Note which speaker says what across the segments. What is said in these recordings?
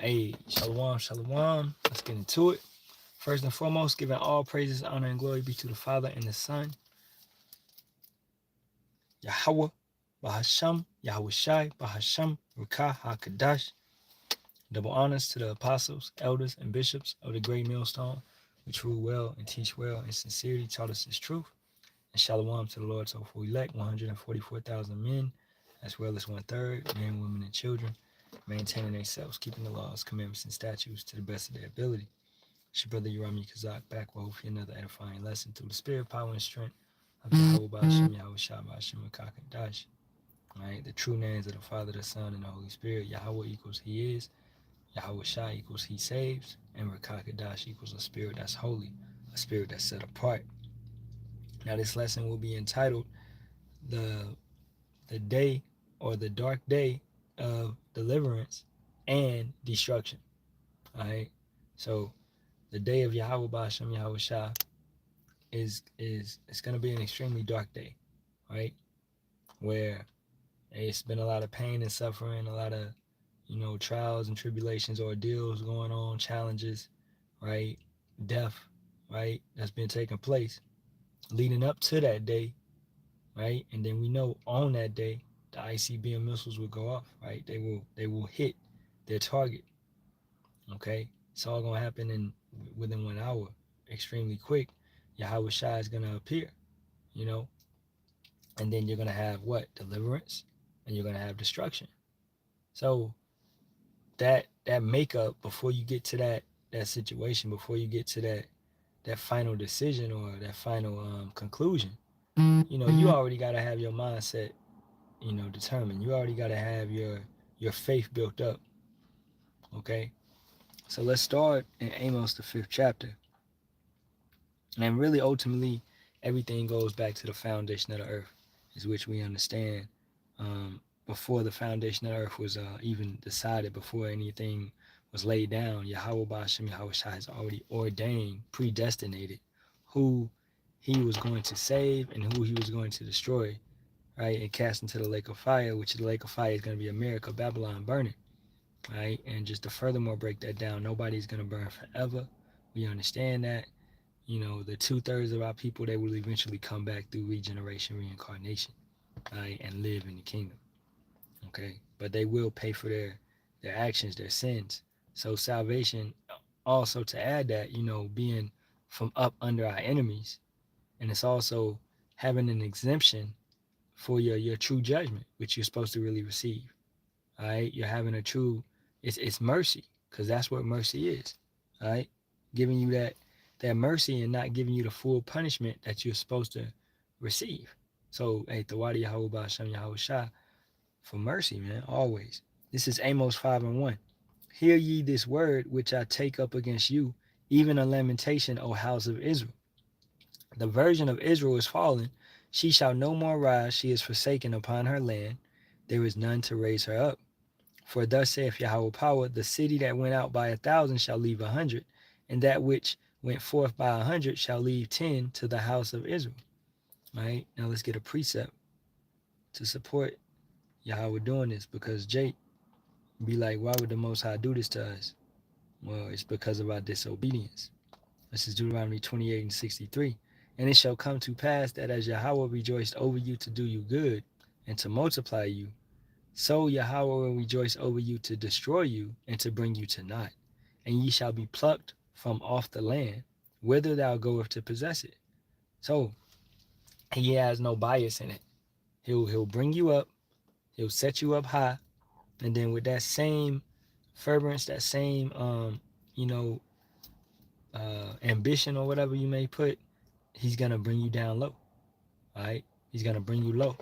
Speaker 1: Hey, Shalawam, Shalawam. Let's get into it. First and foremost, giving all praises, honor, and glory be to the Father and the Son, Yahawah, Bahasham, Yahawashi, Bahasham, Rukah, HaKadash. Double honors to the apostles, elders, and bishops of the great millstone, which rule well and teach well in sincerity, taught us his truth. And Shalawam to the Lord's hopeful elect, 144,000 men, as well as 1/3, men, women, and children, maintaining themselves, keeping the laws, commandments, and statutes to the best of their ability. It's your brother Yerami Kazak back with hopefully another edifying lesson through the spirit, power, and strength of Yahawah, Bahasham, Yahawashi, Bahasham, and Kakadash. Right? The true names of the Father, the Son, and the Holy Spirit. Yahawah equals He is. Yahawashi equals He saves. And Rakakadash equals a spirit that's holy, a spirit that's set apart. Now this lesson will be entitled the day or the dark day of deliverance and destruction. Alright. So the day of Yahawah Bahasham Yahawashi is it's gonna be an extremely dark day, right? Where it's been a lot of pain and suffering, a lot of trials and tribulations, ordeals going on, challenges, right? Death, right? That's been taking place leading up to that day, right? And then we know on that day the ICBM missiles will go off, right? They will hit their target. Okay, it's all gonna happen in within 1 hour, extremely quick. Yahweh Shai is gonna appear, you know, and then you're gonna have what? Deliverance, and you're gonna have destruction. So that makeup before you get to that situation, before you get to that final decision or that final conclusion, you already gotta have your mindset, determined. You already gotta have your faith built up. Okay, so let's start in Amos the 5th chapter. And really, ultimately, everything goes back to the foundation of the earth, is which we understand. Before the foundation of the earth was even decided, before anything was laid down, Yahawah Bahasham Yahawashi has already ordained, predestinated who he was going to save and who he was going to destroy, right? And cast into the lake of fire, which the lake of fire is going to be America, Babylon burning, right? And just to furthermore break that down, nobody's going to burn forever. We understand that. The 2/3 of our people, they will eventually come back through regeneration, reincarnation, right, and live in the kingdom. Okay, but they will pay for their actions, their sins. So salvation, also to add that, being from up under our enemies, and it's also having an exemption for your true judgment, which you're supposed to really receive. All right, you're having a true, it's mercy, because that's what mercy is. All right, giving you that mercy and not giving you the full punishment that you're supposed to receive. So, hey, Tawadi Yahawah Bahasham Yahawashi for mercy, man, always. This is Amos 5:1. Hear ye this word which I take up against you, even a lamentation, O house of Israel. The virgin of Israel is fallen. She shall no more rise. She is forsaken upon her land. There is none to raise her up. For thus saith Yahweh power, the city that went out by 1,000 shall leave 100, and that which went forth by 100 shall leave 10 to the house of Israel. All right, now let's get a precept to support Yahweh doing this, because Jake be like, why would the Most High do this to us? Well, it's because of our disobedience. This is Deuteronomy 28:63. And it shall come to pass that as Yahweh rejoiced over you to do you good and to multiply you, so Yahweh will rejoice over you to destroy you and to bring you to naught. And ye shall be plucked from off the land, whither thou goest to possess it. So he has no bias in it. He'll bring you up, he'll set you up high, and then with that same fervence, that same you know, ambition or whatever you may put, he's gonna bring you down low. All right, he's gonna bring you low.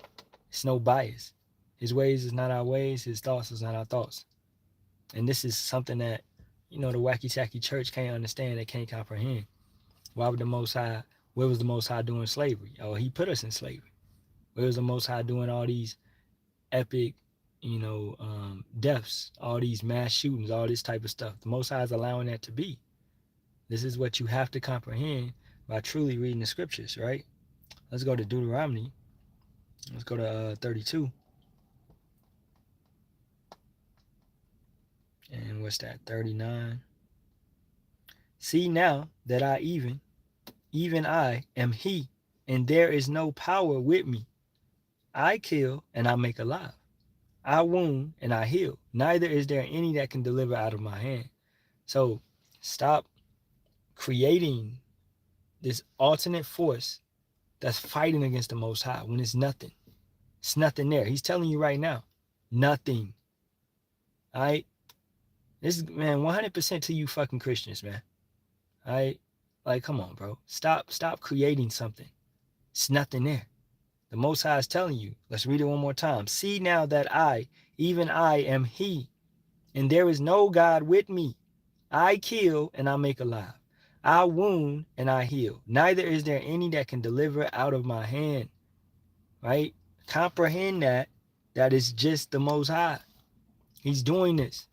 Speaker 1: It's no bias. His ways is not our ways. His thoughts is not our thoughts. And this is something that, the wacky tacky church can't understand. They can't comprehend. Why would the Most High? Where was the Most High doing slavery? Oh, He put us in slavery. Where was the Most High doing all these epic, deaths, all these mass shootings, all this type of stuff? The Most High is allowing that to be. This is what you have to comprehend by truly reading the scriptures, right? Let's go to Deuteronomy. Let's go to 32. And what's that? 39. See now that I even I am he, and there is no power with me. I kill and I make alive. I wound and I heal. Neither is there any that can deliver out of my hand. So stop creating this alternate force that's fighting against the Most High when it's nothing. It's nothing there. He's telling you right now, nothing. All right? This is, man, 100% to you fucking Christians, man. All right? Like, come on, bro. Stop creating something. It's nothing there. The Most High is telling you. Let's read it one more time. See now that I, even I, am He, and there is no God with me. I kill and I make alive. I wound and I heal. Neither is there any that can deliver out of my hand. Right? Comprehend that. That is just the Most High. He's doing this.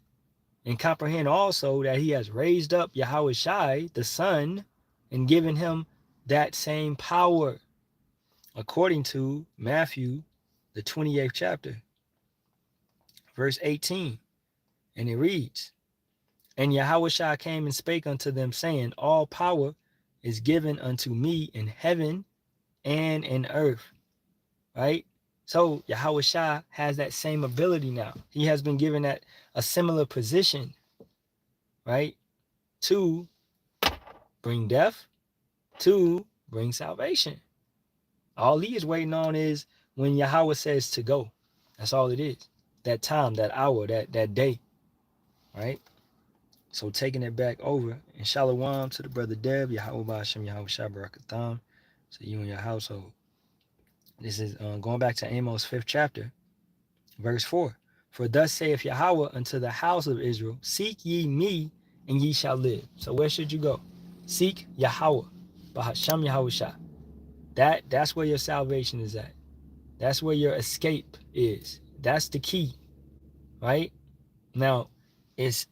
Speaker 1: And comprehend also that He has raised up Yahawashi, the Son, and given Him that same power, according to Matthew, the 28th chapter, verse 18. And it reads, And Yahawashi came and spake unto them, saying, All power is given unto me in heaven and in earth. Right? So Yahawashi has that same ability now. He has been given that a similar position, right? To bring death, to bring salvation. All he is waiting on is when Yahweh says to go. That's all it is. That time, that hour, that day. Right? So taking it back over, and Shalawam to the brother Dev, Yahawah Bahasham, Yahawah Barak, Ahtham, to you and your household. This is going back to Amos 5th chapter, verse 4. For thus saith Yahweh unto the house of Israel, Seek ye me, and ye shall live. So where should you go? Seek Yahawah, Bahasham Yahawashi. That's where your salvation is at. That's where your escape is. That's the key, right? Now, it's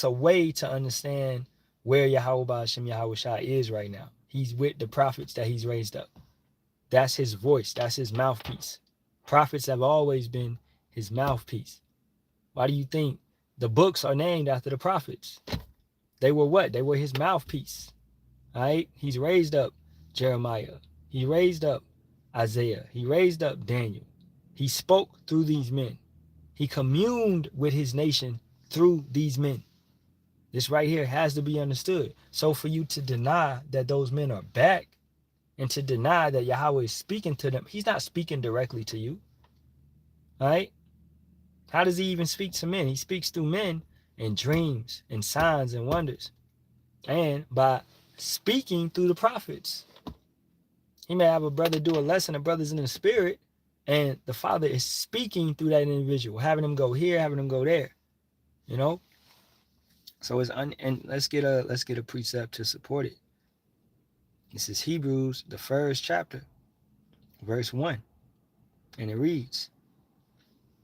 Speaker 1: a way to understand where Yahawah Bahasham Yahawashi is right now. He's with the prophets that He's raised up. That's His voice. That's His mouthpiece. Prophets have always been His mouthpiece. Why do you think the books are named after the prophets? They were what? They were His mouthpiece. All right? He's raised up Jeremiah. He raised up Isaiah. He raised up Daniel. He spoke through these men. He communed with His nation through these men. This right here has to be understood. So for you to deny that those men are back, and to deny that Yahweh is speaking to them, He's not speaking directly to you. All right? How does He even speak to men? He speaks through men in dreams and signs and wonders, and by speaking through the prophets. He may have a brother do a lesson, the brother's in the spirit, and the Father is speaking through that individual, having him go here, having him go there. You know? So and let's get a precept to support it. This is Hebrews, the first chapter, verse 1. And it reads,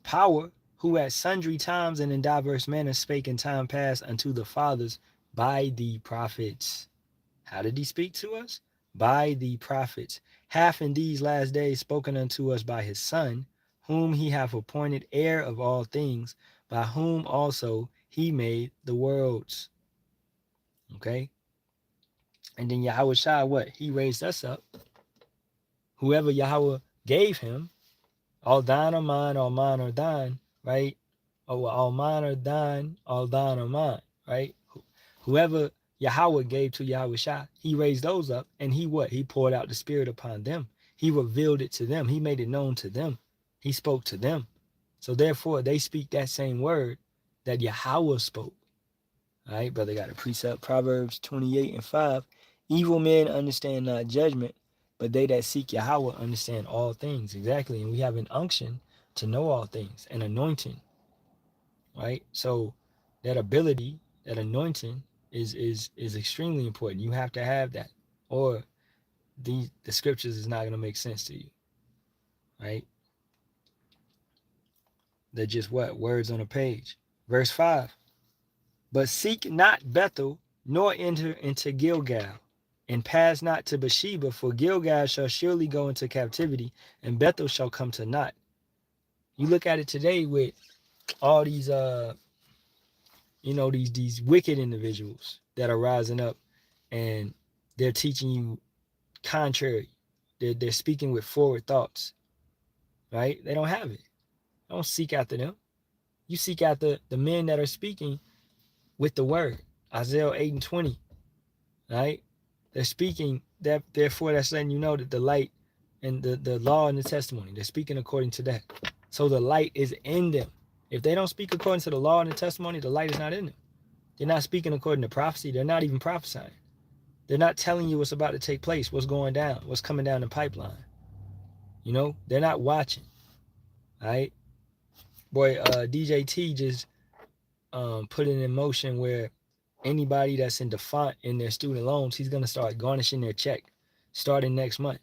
Speaker 1: Power, who at sundry times and in diverse manners spake in time past unto the fathers by the prophets. How did He speak to us? By the prophets. Hath in these last days spoken unto us by His Son, whom He hath appointed heir of all things, by whom also He made the worlds. Okay? And then Yahawashi, what? He raised us up. Whoever Yahweh gave Him, all thine are mine, all mine are thine, right? Oh, all mine are thine, all thine are mine, right? Whoever Yahweh gave to Yahawashi, He raised those up, and He what? He poured out the Spirit upon them. He revealed it to them. He made it known to them. He spoke to them. So therefore, they speak that same word that Yahweh spoke. All right, brother, got a precept, Proverbs 28:5. Evil men understand not judgment, but they that seek Yahweh understand all things. Exactly. And we have an unction to know all things, an anointing. Right? So that ability, that anointing is extremely important. You have to have that. Or the scriptures is not going to make sense to you. Right? They're just what? Words on a page. Verse 5. But seek not Bethel, nor enter into Gilgal, and pass not to Beersheba, for Gilgal shall surely go into captivity, and Bethel shall come to naught. You look at it today with all these these wicked individuals that are rising up, and they're teaching you contrary. They're speaking with forward thoughts, right? They don't have it. Don't seek after them. You seek after the men that are speaking with the word. Isaiah 8 and 20, right? They're speaking that, therefore that's letting you know that the light and the law and the testimony, they're speaking according to that. So the light is in them. If they don't speak according to the law and the testimony, the light is not in them. They're not speaking according to prophecy. They're not even prophesying. They're not telling you what's about to take place, what's going down, what's coming down the pipeline. They're not watching. All right. Boy, DJ T just put it in motion where anybody that's in default in their student loans, he's gonna start garnishing their check starting next month.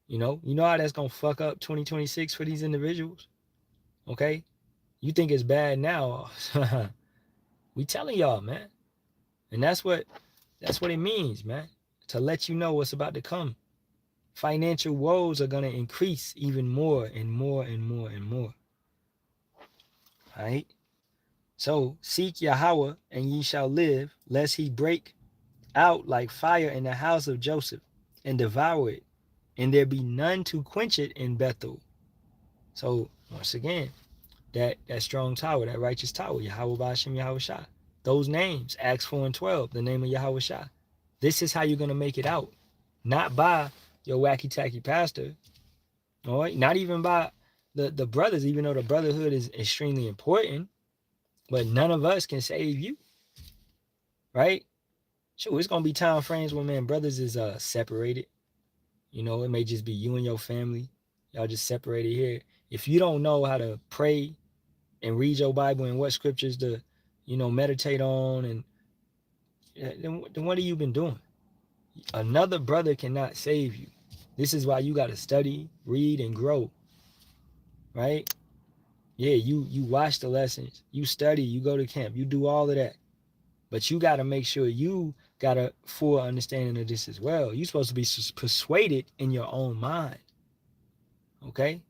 Speaker 1: You know how that's gonna fuck up 2026 for these individuals. Okay, you think it's bad now? We telling y'all, man, and that's what it means, man. To let you know what's about to come. Financial woes are gonna increase even more and more and more and more. All right. So seek Yahawah and ye shall live, lest he break out like fire in the house of Joseph and devour it, and there be none to quench it in Bethel. So once again, that strong tower, that righteous tower, Yahawah Bahasham Yahawashi. Those names, Acts 4 and 12, the name of Yahawashi. This is how you're going to make it out. Not by your wacky-tacky pastor, all right? Not even by the brothers, even though the brotherhood is extremely important, but none of us can save you, right? Sure, it's going to be time frames when, man, brothers is separated. It may just be you and your family. Y'all just separated here. If you don't know how to pray and read your Bible and what scriptures to, meditate on, and then what have you been doing? Another brother cannot save you. This is why you got to study, read, and grow, right? Yeah, you watch the lessons, you study, you go to camp, you do all of that. But you got to make sure you got a full understanding of this as well. You're supposed to be persuaded in your own mind. Okay?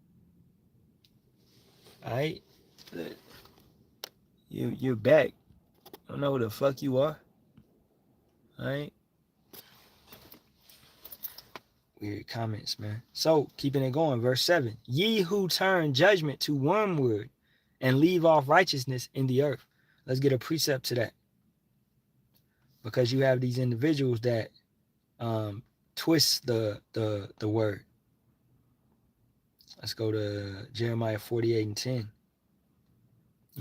Speaker 1: All right? You're back. I don't know who the fuck you are. All right? Weird comments, man. So, keeping it going, verse 7. Ye who turn judgment to wormwood and leave off righteousness in the earth. Let's get a precept to that. Because you have these individuals that twist the word. Let's go to Jeremiah 48 and 10.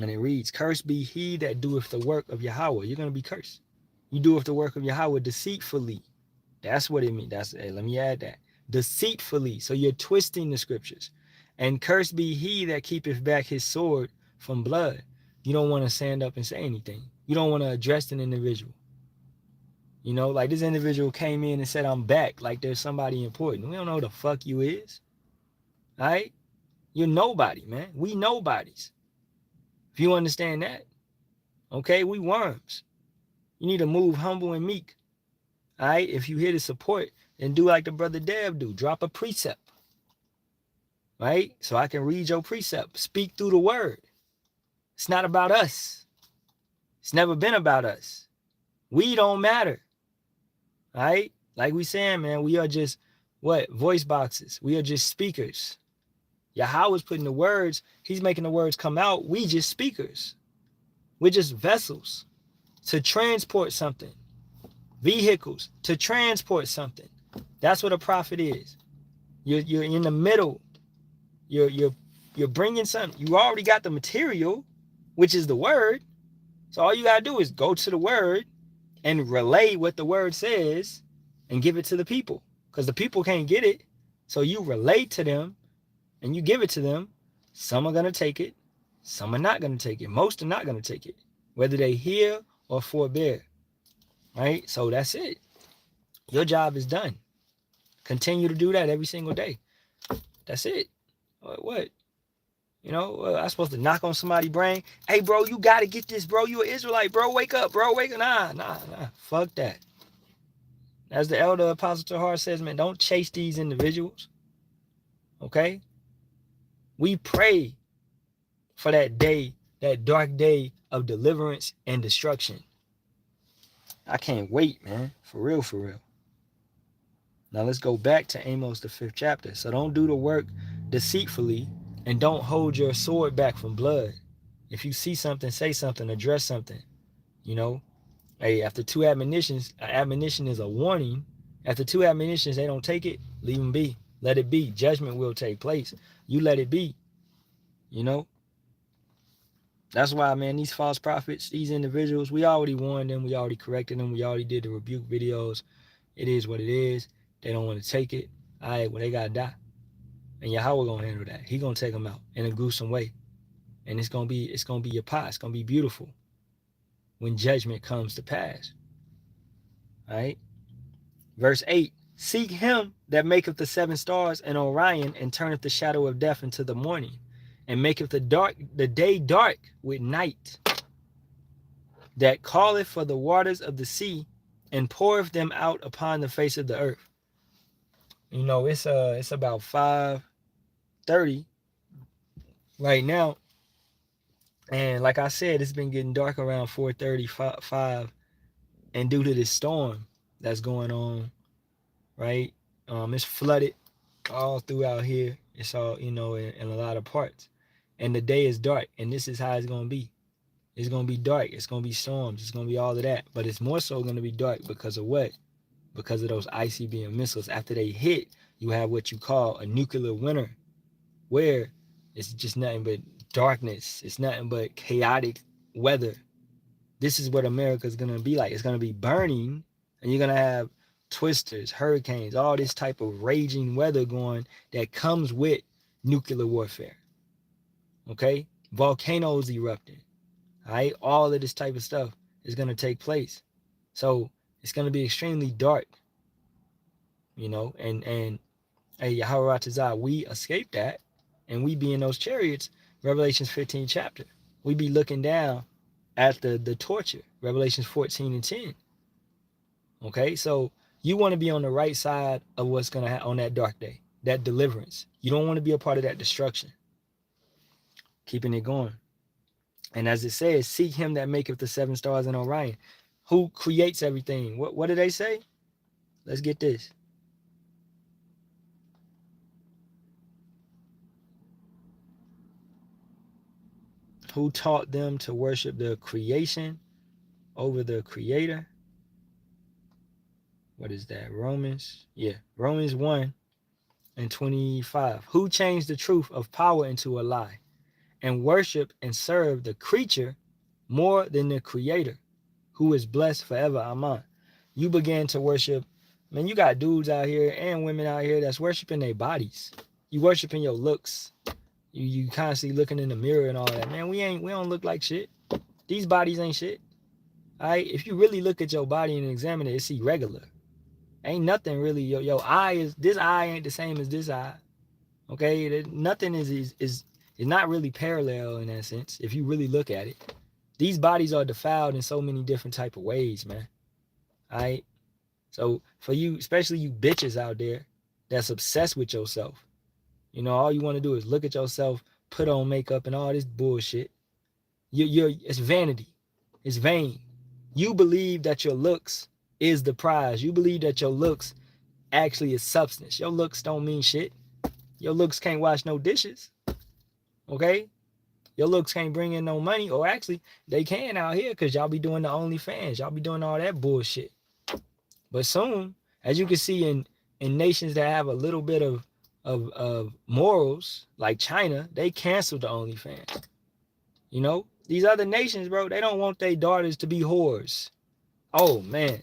Speaker 1: And it reads, cursed be he that doeth the work of Yahawah. You're going to be cursed. You doeth the work of Yahawah deceitfully. That's what it means. Let me add that. Deceitfully. So you're twisting the scriptures. And cursed be he that keepeth back his sword from blood. You don't want to stand up and say anything. You don't want to address an individual. Like this individual came in and said, I'm back, like there's somebody important. We don't know who the fuck you is. All right? You're nobody, man. We nobodies. If you understand that. Okay? We worms. You need to move humble and meek. All right? If you here to support, then do like the brother Dev do. Drop a precept. Right? So I can read your precept. Speak through the word. It's not about us. It's never been about us. We don't matter. All right? Like we saying, man, we are just, voice boxes. We are just speakers. Yahawah's putting the words, he's making the words come out. We just speakers. We're just vessels to transport something. Vehicles to transport something. That's what a prophet is. You're in the middle. You're bringing something. You already got the material, which is the word. So all you got to do is go to the word and relay what the word says and give it to the people, because the people can't get it. So you relate to them and you give it to them. Some are going to take it. Some are not going to take it. Most are not going to take it, whether they hear or forbear. Right? So that's it. Your job is done. Continue to do that every single day. That's it. What? I'm supposed to knock on somebody's brain. Hey, bro, you got to get this, bro. You an Israelite, bro. Wake up, bro. Wake up. Nah. Fuck that. As the elder Apostle Tahar says, man, don't chase these individuals. Okay? We pray for that day, that dark day of deliverance and destruction. I can't wait, man. For real, for real. Now let's go back to Amos, the 5th chapter. So don't do the work deceitfully, and don't hold your sword back from blood. If you see something, say something, address something. You know, hey, after 2 admonitions, an admonition is a warning. After 2 admonitions, they don't take it, leave them be. Let it be. Judgment will take place. You let it be. You know, that's why, man, these false prophets, these individuals, we already warned them. We already corrected them. We already did the rebuke videos. It is what it is. They don't want to take it. All right, well, they got to die. And Yahawah going to handle that. He going to take them out in a gruesome way. And it's going to be your pot. It's going to be beautiful when judgment comes to pass. All right. Verse 8, seek him that maketh the 7 stars and Orion, and turneth the shadow of death into the morning, and maketh the day dark with night, that calleth for the waters of the sea, and poureth them out upon the face of the earth. You know, it's about 5:30 right now. And like I said, it's been getting dark around 4:30, 5, and due to this storm that's going on, right? It's flooded all throughout here. It's all, you know, in a lot of parts. And the day is dark, and this is how it's going to be. It's going to be dark. It's going to be storms. It's going to be all of that. But it's more so going to be dark because of what? Because of those ICBM missiles. After they hit, you have what you call a nuclear winter, where it's just nothing but darkness. It's nothing but chaotic weather. This is what America's going to be like. It's going to be burning, and you're going to have twisters, hurricanes, all this type of raging weather going that comes with nuclear warfare. Okay? Volcanoes erupting. All right? All of this type of stuff is going to take place. So it's going to be extremely dark. You know, and hey, Yahawashi, we escaped that, and we be in those chariots, Revelations 15 chapter. We be looking down at the torture, Revelations 14 and 10. Okay, so you want to be on the right side of what's going to happen on that dark day, that deliverance. You don't want to be a part of that destruction. Keeping it going. And as it says, seek him that maketh the 7 stars in Orion, who creates everything. What do they say? Let's get this. Who taught them to worship the creation over the creator? What is that? Romans? Yeah, Romans 1 and 25. Who changed the truth of power into a lie, and worship and serve the creature more than the creator, who is blessed forever. Amen. You began to worship, man, you got dudes out here and women out here that's worshiping their bodies. You worshiping your looks. You constantly looking in the mirror and all that. Man, we don't look like shit. These bodies ain't shit. All right? If you really look at your body and examine it, it's irregular. Ain't nothing really. Your eye is, this eye ain't the same as this eye. Okay? Nothing is not really parallel in that sense, if you really look at it. These bodies are defiled in so many different type of ways, man. All right? So for you, especially you bitches out there that's obsessed with yourself, you know, all you want to do is look at yourself, put on makeup and all this bullshit. It's vanity. It's vain. You believe that your looks is the prize. You believe that your looks actually is substance. Your looks don't mean shit. Your looks can't wash no dishes. Okay? Your looks can't bring in no money. Or actually, they can out here because y'all be doing the OnlyFans. Y'all be doing all that bullshit. But soon, as you can see in nations that have a little bit of morals, like China, they canceled the OnlyFans. You know, these other nations, bro, they don't want their daughters to be whores. Oh man,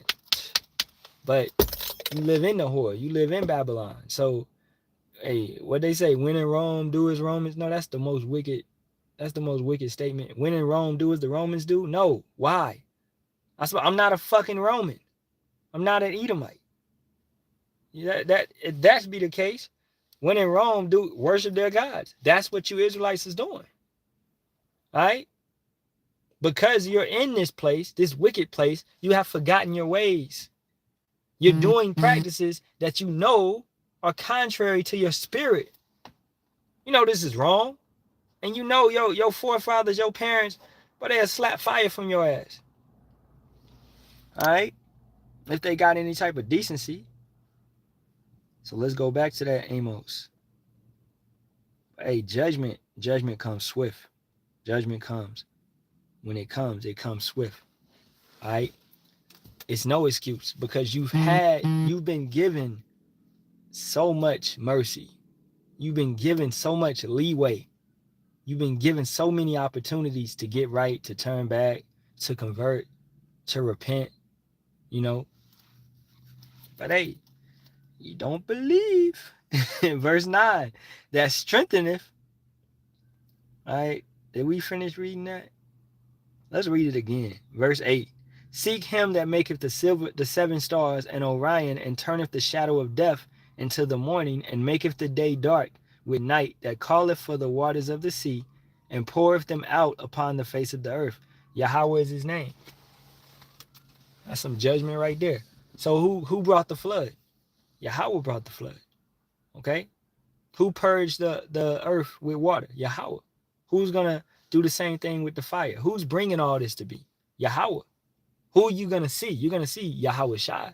Speaker 1: but you live in the whore, you live in Babylon. So, hey, what they say, when in Rome, do as Romans. No, that's the most wicked. That's the most wicked statement. When in Rome, do as the Romans do. No, why? I'm not a fucking Roman. I'm not an Edomite. If that be the case, when in Rome, do worship their gods. That's what you Israelites is doing. All right? Because you're in this place, this wicked place, you have forgotten your ways. You're doing practices that you know are contrary to your spirit. You know this is wrong. And you know your forefathers, your parents, But they'll slap fire from your ass. Alright? If they got any type of decency. So let's go back to that Amos. Hey, judgment comes swift. Judgment comes. When it comes swift. Alright? It's no excuse because you've been given so much mercy. You've been given so much leeway. You've been given so many opportunities to get right, to turn back, to convert, to repent, you know. But hey, you don't believe. Verse 9, that strengtheneth. All right, did we finish reading that? Let's read it again. Verse 8, seek him that maketh the 7 stars and Orion, and turneth the shadow of death into the morning, and maketh the day dark with night, that calleth for the waters of the sea, and poureth them out upon the face of the earth. Yahawah is his name. That's some judgment right there. So who brought the flood? Yahawah brought the flood. Okay? Who purged the earth with water? Yahawah. Who's going to do the same thing with the fire? Who's bringing all this to be? Yahawah. Who are you going to see? You're going to see Yahawashi.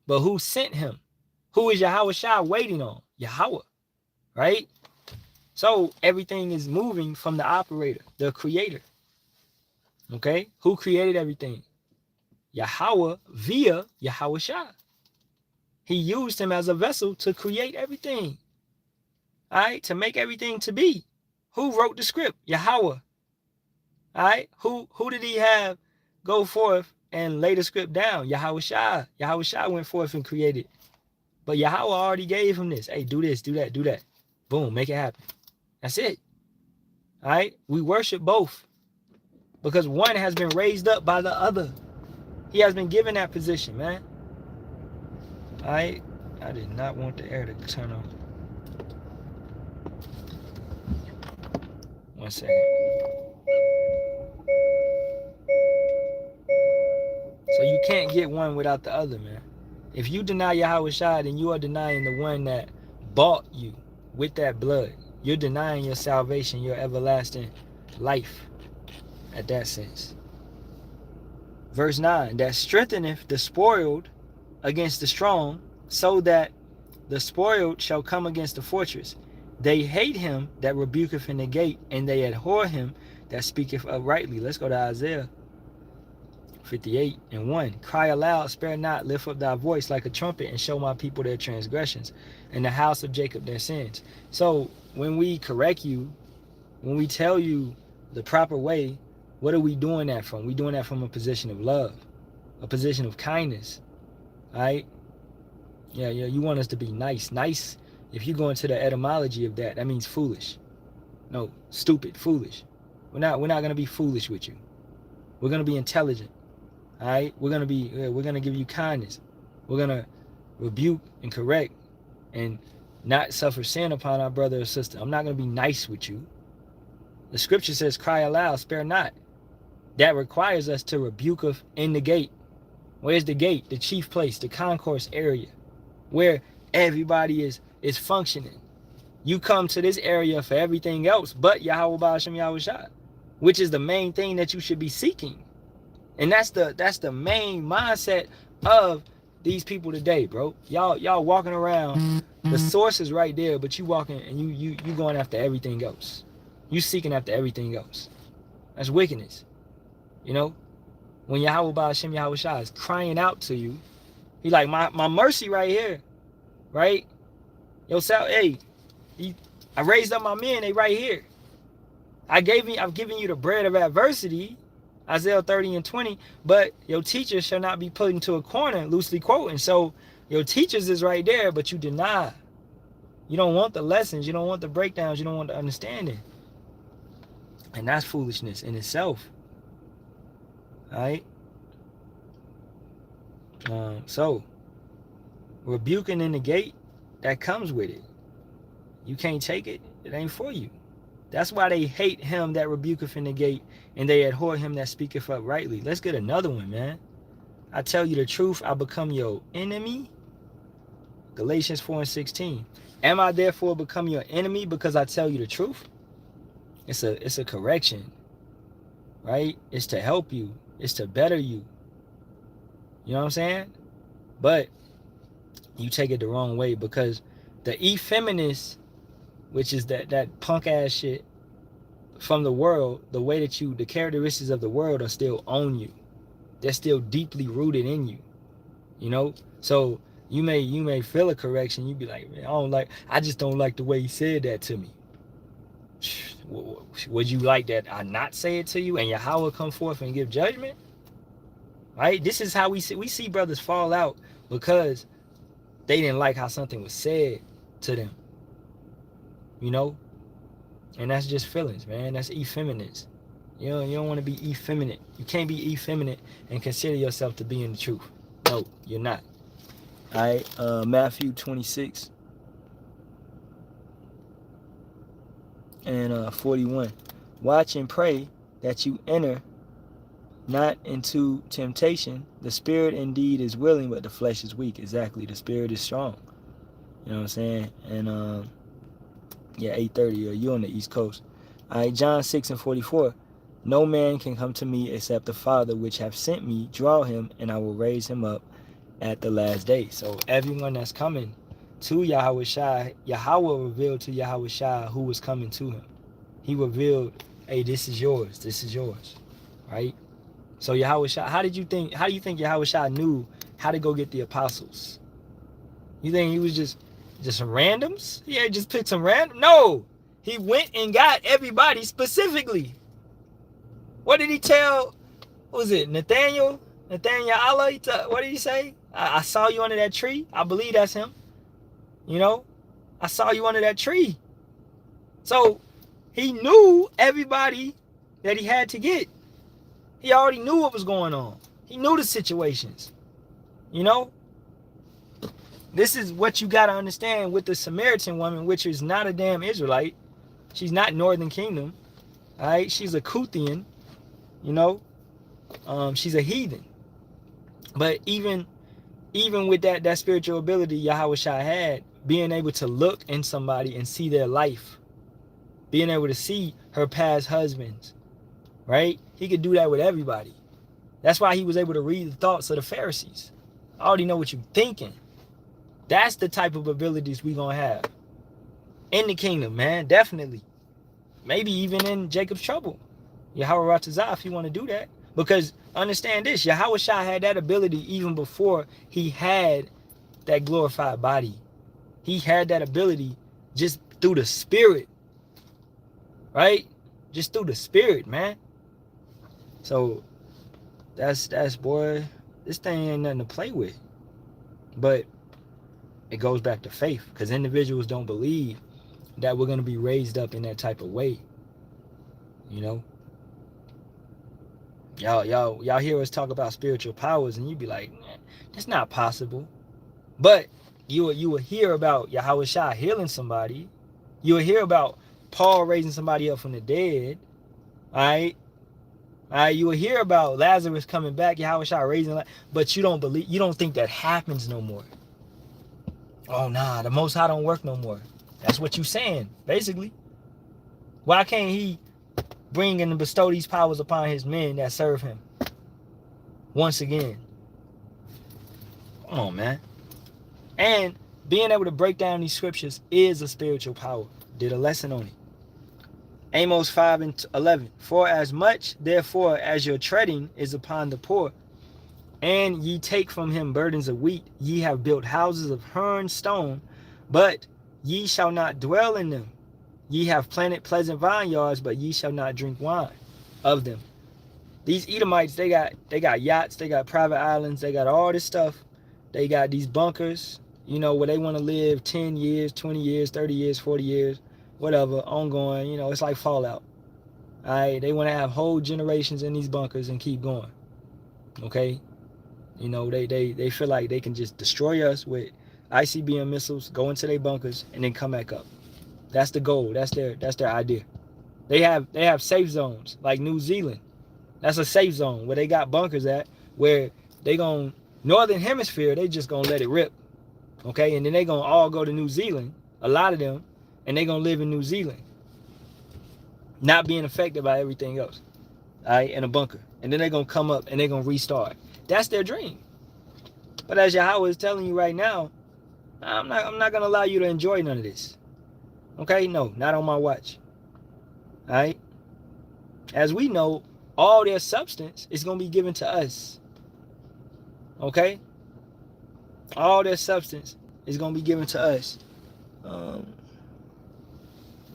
Speaker 1: But who sent him? Who is Yahawashi waiting on? Yahawah. Right? So everything is moving from the operator, the creator. Okay? Who created everything? Yahawah via Yahawashi. He used him as a vessel to create everything. All right? To make everything to be. Who wrote the script? Yahawah. All right? Who did he have go forth and lay the script down? Yahawashi. Yahawashi went forth and created. But Yahawah already gave him this. Hey, do this, do that, do that. Boom, make it happen. That's it. All right? We worship both because one has been raised up by the other. He has been given that position, man. All right? I did not want the air to turn on. One second. So you can't get one without the other, man. If you deny Yahawashi, then you are denying the one that bought you with that blood. You're denying your salvation, your everlasting life at that sense. Verse 9, that strengtheneth the spoiled against the strong, so that the spoiled shall come against the fortress. They hate him that rebuketh in the gate, and they abhor him that speaketh uprightly. Let's go to Isaiah 58:1. Cry aloud, spare not, lift up thy voice like a trumpet, and show my people their transgressions, and the house of Jacob their sins. So when we correct you, when we tell you the proper way, what are we doing that from? We're doing that from a position of love, a position of kindness. All right? Yeah, you want us to be nice. Nice, if you go into the etymology of that, that means foolish. No, stupid, foolish. We're not going to be foolish with you. We're going to be intelligent. All right? We're going to give you kindness. We're going to rebuke and correct and not suffer sin upon our brother or sister. I'm not going to be nice with you. The scripture says, cry aloud, spare not. That requires us to rebuke of in the gate. Where's the gate? The chief place, the concourse area, where everybody is functioning. You come to this area for everything else but Yahawah Bahasham Yahawashi, which is the main thing that you should be seeking. And that's the main mindset of these people today, bro. Y'all walking around, the source is right there, but you walking and you going after everything else. You seeking after everything else. That's wickedness. You know, when Yahawah Bahasham Yahawashi is crying out to you, he like, my mercy right here, right? Yo, hey, I raised up my men, they right here. I've given you the bread of adversity, Isaiah 30:20, but your teachers shall not be put into a corner, loosely quoting. So your teachers is right there, but you deny. You don't want the lessons, you don't want the breakdowns, you don't want the understanding. And that's foolishness in itself. All right? So, rebuking in the gate, that comes with it. You can't take it, it ain't for you. That's why they hate him that rebuketh in the gate, and they abhor him that speaketh uprightly. Let's get another one, man. I tell you the truth, I become your enemy. Galatians 4:16. Am I therefore become your enemy because I tell you the truth? It's a correction. right? It's to help you. It's to better you. You know what I'm saying? But you take it the wrong way because the effeminist, which is that punk ass shit from the world, the way that the characteristics of the world are still on you. They're still deeply rooted in you. You know? So you may feel a correction. You be like, man, I just don't like the way he said that to me. Would you like that I not say it to you and Yahawah come forth and give judgment? Right? This is how we see brothers fall out because they didn't like how something was said to them. You know? And that's just feelings, man. That's effeminate. You don't want to be effeminate. You can't be effeminate and consider yourself to be in the truth. No, you're not. All right, Matthew 26 and 41. Watch and pray that you enter not into temptation. The spirit indeed is willing, but the flesh is weak. Exactly. The spirit is strong. You know what I'm saying? And yeah, 8:30. You on the East Coast. All right, John 6 and 44. No man can come to me except the Father which hath sent me draw him, and I will raise him up at the last day. So everyone that's coming to Yahawashi, Yahawah revealed to Yahawashi who was coming to him. He revealed, hey, this is yours. This is yours. Right? So Yahawashi, how do you think Yahawashi knew how to go get the apostles? You think he was just some randoms? Yeah, just picked some random? No. He went and got everybody specifically. What did he tell? What was it? Nathaniel Allah? What did he say? I saw you under that tree. I believe that's him. You know? I saw you under that tree. So he knew everybody that he had to get. He already knew what was going on. He knew the situations. You know? This is what you got to understand with the Samaritan woman, which is not a damn Israelite. She's not Northern Kingdom. All right? She's a Kuthian. You know? She's a heathen. But even with that spiritual ability Yahawashi had, being able to look in somebody and see their life, being able to see her past husbands, right? He could do that with everybody. That's why he was able to read the thoughts of the Pharisees. I already know what you're thinking. That's the type of abilities we gonna have in the kingdom, man. Definitely. Maybe even in Jacob's trouble. Yahawah Ratazah, if you want to do that. Because understand this, Yahawashi had that ability even before he had that glorified body. He had that ability just through the spirit. Right? Just through the spirit, man. So that's boy, this thing ain't nothing to play with. But it goes back to faith, because individuals don't believe that we're going to be raised up in that type of way. You know? Y'all hear us talk about spiritual powers and you be like, man, that's not possible. But you will hear about Yahawashi healing somebody. You will hear about Paul raising somebody up from the dead. Alright? You will hear about Lazarus coming back, Yahawashi raising, but you don't think that happens no more. Oh nah, the Most High don't work no more. That's what you saying, basically. Why can't he bring and bestow these powers upon his men that serve him? Once again. Come on, man. And being able to break down these scriptures is a spiritual power. Did a lesson on it. Amos 5 and 11. For as much, therefore, as your treading is upon the poor, and ye take from him burdens of wheat, ye have built houses of hewn stone, but ye shall not dwell in them. Ye have planted pleasant vineyards, but ye shall not drink wine of them. These Edomites, they got yachts, they got private islands, they got all this stuff. They got these bunkers, you know, where they want to live 10 years, 20 years, 30 years, 40 years, whatever, ongoing. You know, it's like Fallout. All right, they want to have whole generations in these bunkers and keep going. Okay? You know, they feel like they can just destroy us with ICBM missiles, go into their bunkers, and then come back up. That's the goal. That's their idea. They have safe zones like New Zealand. That's a safe zone where they got bunkers at, where they gon' Northern Hemisphere, they just gonna let it rip. Okay, and then they gonna all go to New Zealand, a lot of them, and they gonna live in New Zealand, not being affected by everything else. all right, in a bunker. And then they're going to come up and they're going to restart. That's their dream. But as Yahawah is telling you right now, I'm not going to allow you to enjoy none of this. Okay? No, not on my watch. All right? As we know, all their substance is going to be given to us. Okay? All their substance is going to be given to us.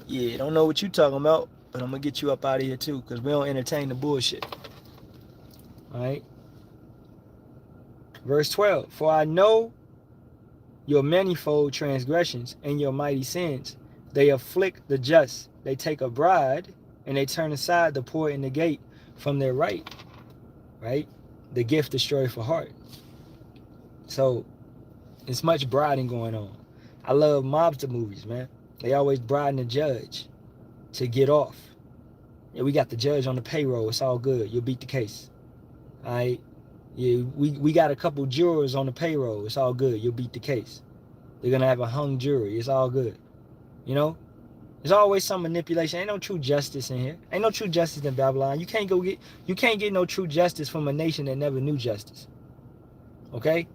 Speaker 1: Yeah, don't know what you talking about, but I'm going to get you up out of here too, because we don't entertain the bullshit. All right? Verse 12. For I know your manifold transgressions and your mighty sins. They afflict the just. They take a bride, and they turn aside the poor in the gate from their right. Right? The gift destroyed for heart. So, it's much briding going on. I love mobster movies, man. They always briding the judge to get off. Yeah, we got the judge on the payroll. It's all good. You'll beat the case. All right? Yeah, we got a couple jurors on the payroll. It's all good. You'll beat the case. They're going to have a hung jury. It's all good. You know? There's always some manipulation. Ain't no true justice in here. Ain't no true justice in Babylon. You can't get no true justice from a nation that never knew justice. Okay?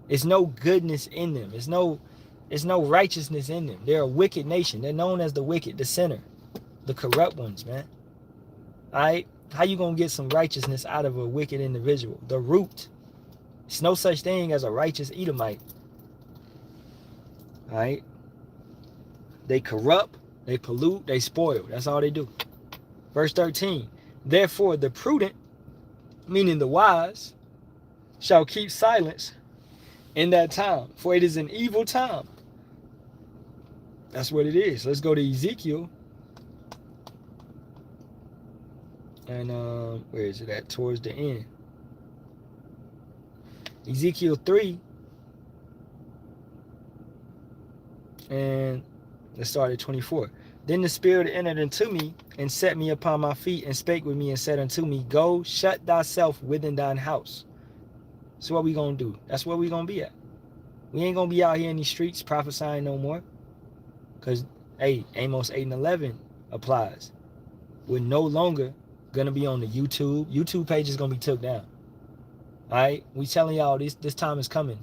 Speaker 1: It's no goodness in them. It's no righteousness in them. They're a wicked nation. They're known as the wicked, the sinner, the corrupt ones, man. All right? How you going to get some righteousness out of a wicked individual? The root. It's no such thing as a righteous Edomite. All right? They corrupt, they pollute, they spoil. That's all they do. Verse 13. Therefore, the prudent, meaning the wise, shall keep silence in that time, for it is an evil time. That's what it is. Let's go to Ezekiel. And where is it at? Towards the end. Ezekiel 3. And let's start at 24. Then the Spirit entered into me and set me upon my feet and spake with me and said unto me, Go, shut thyself within thine house. So what we going to do? That's where we going to be at. We ain't going to be out here in these streets prophesying no more. Because, hey, Amos 8 and 11 applies. We're no longer going to be on the YouTube. YouTube page is going to be took down. All right? We telling y'all this time is coming.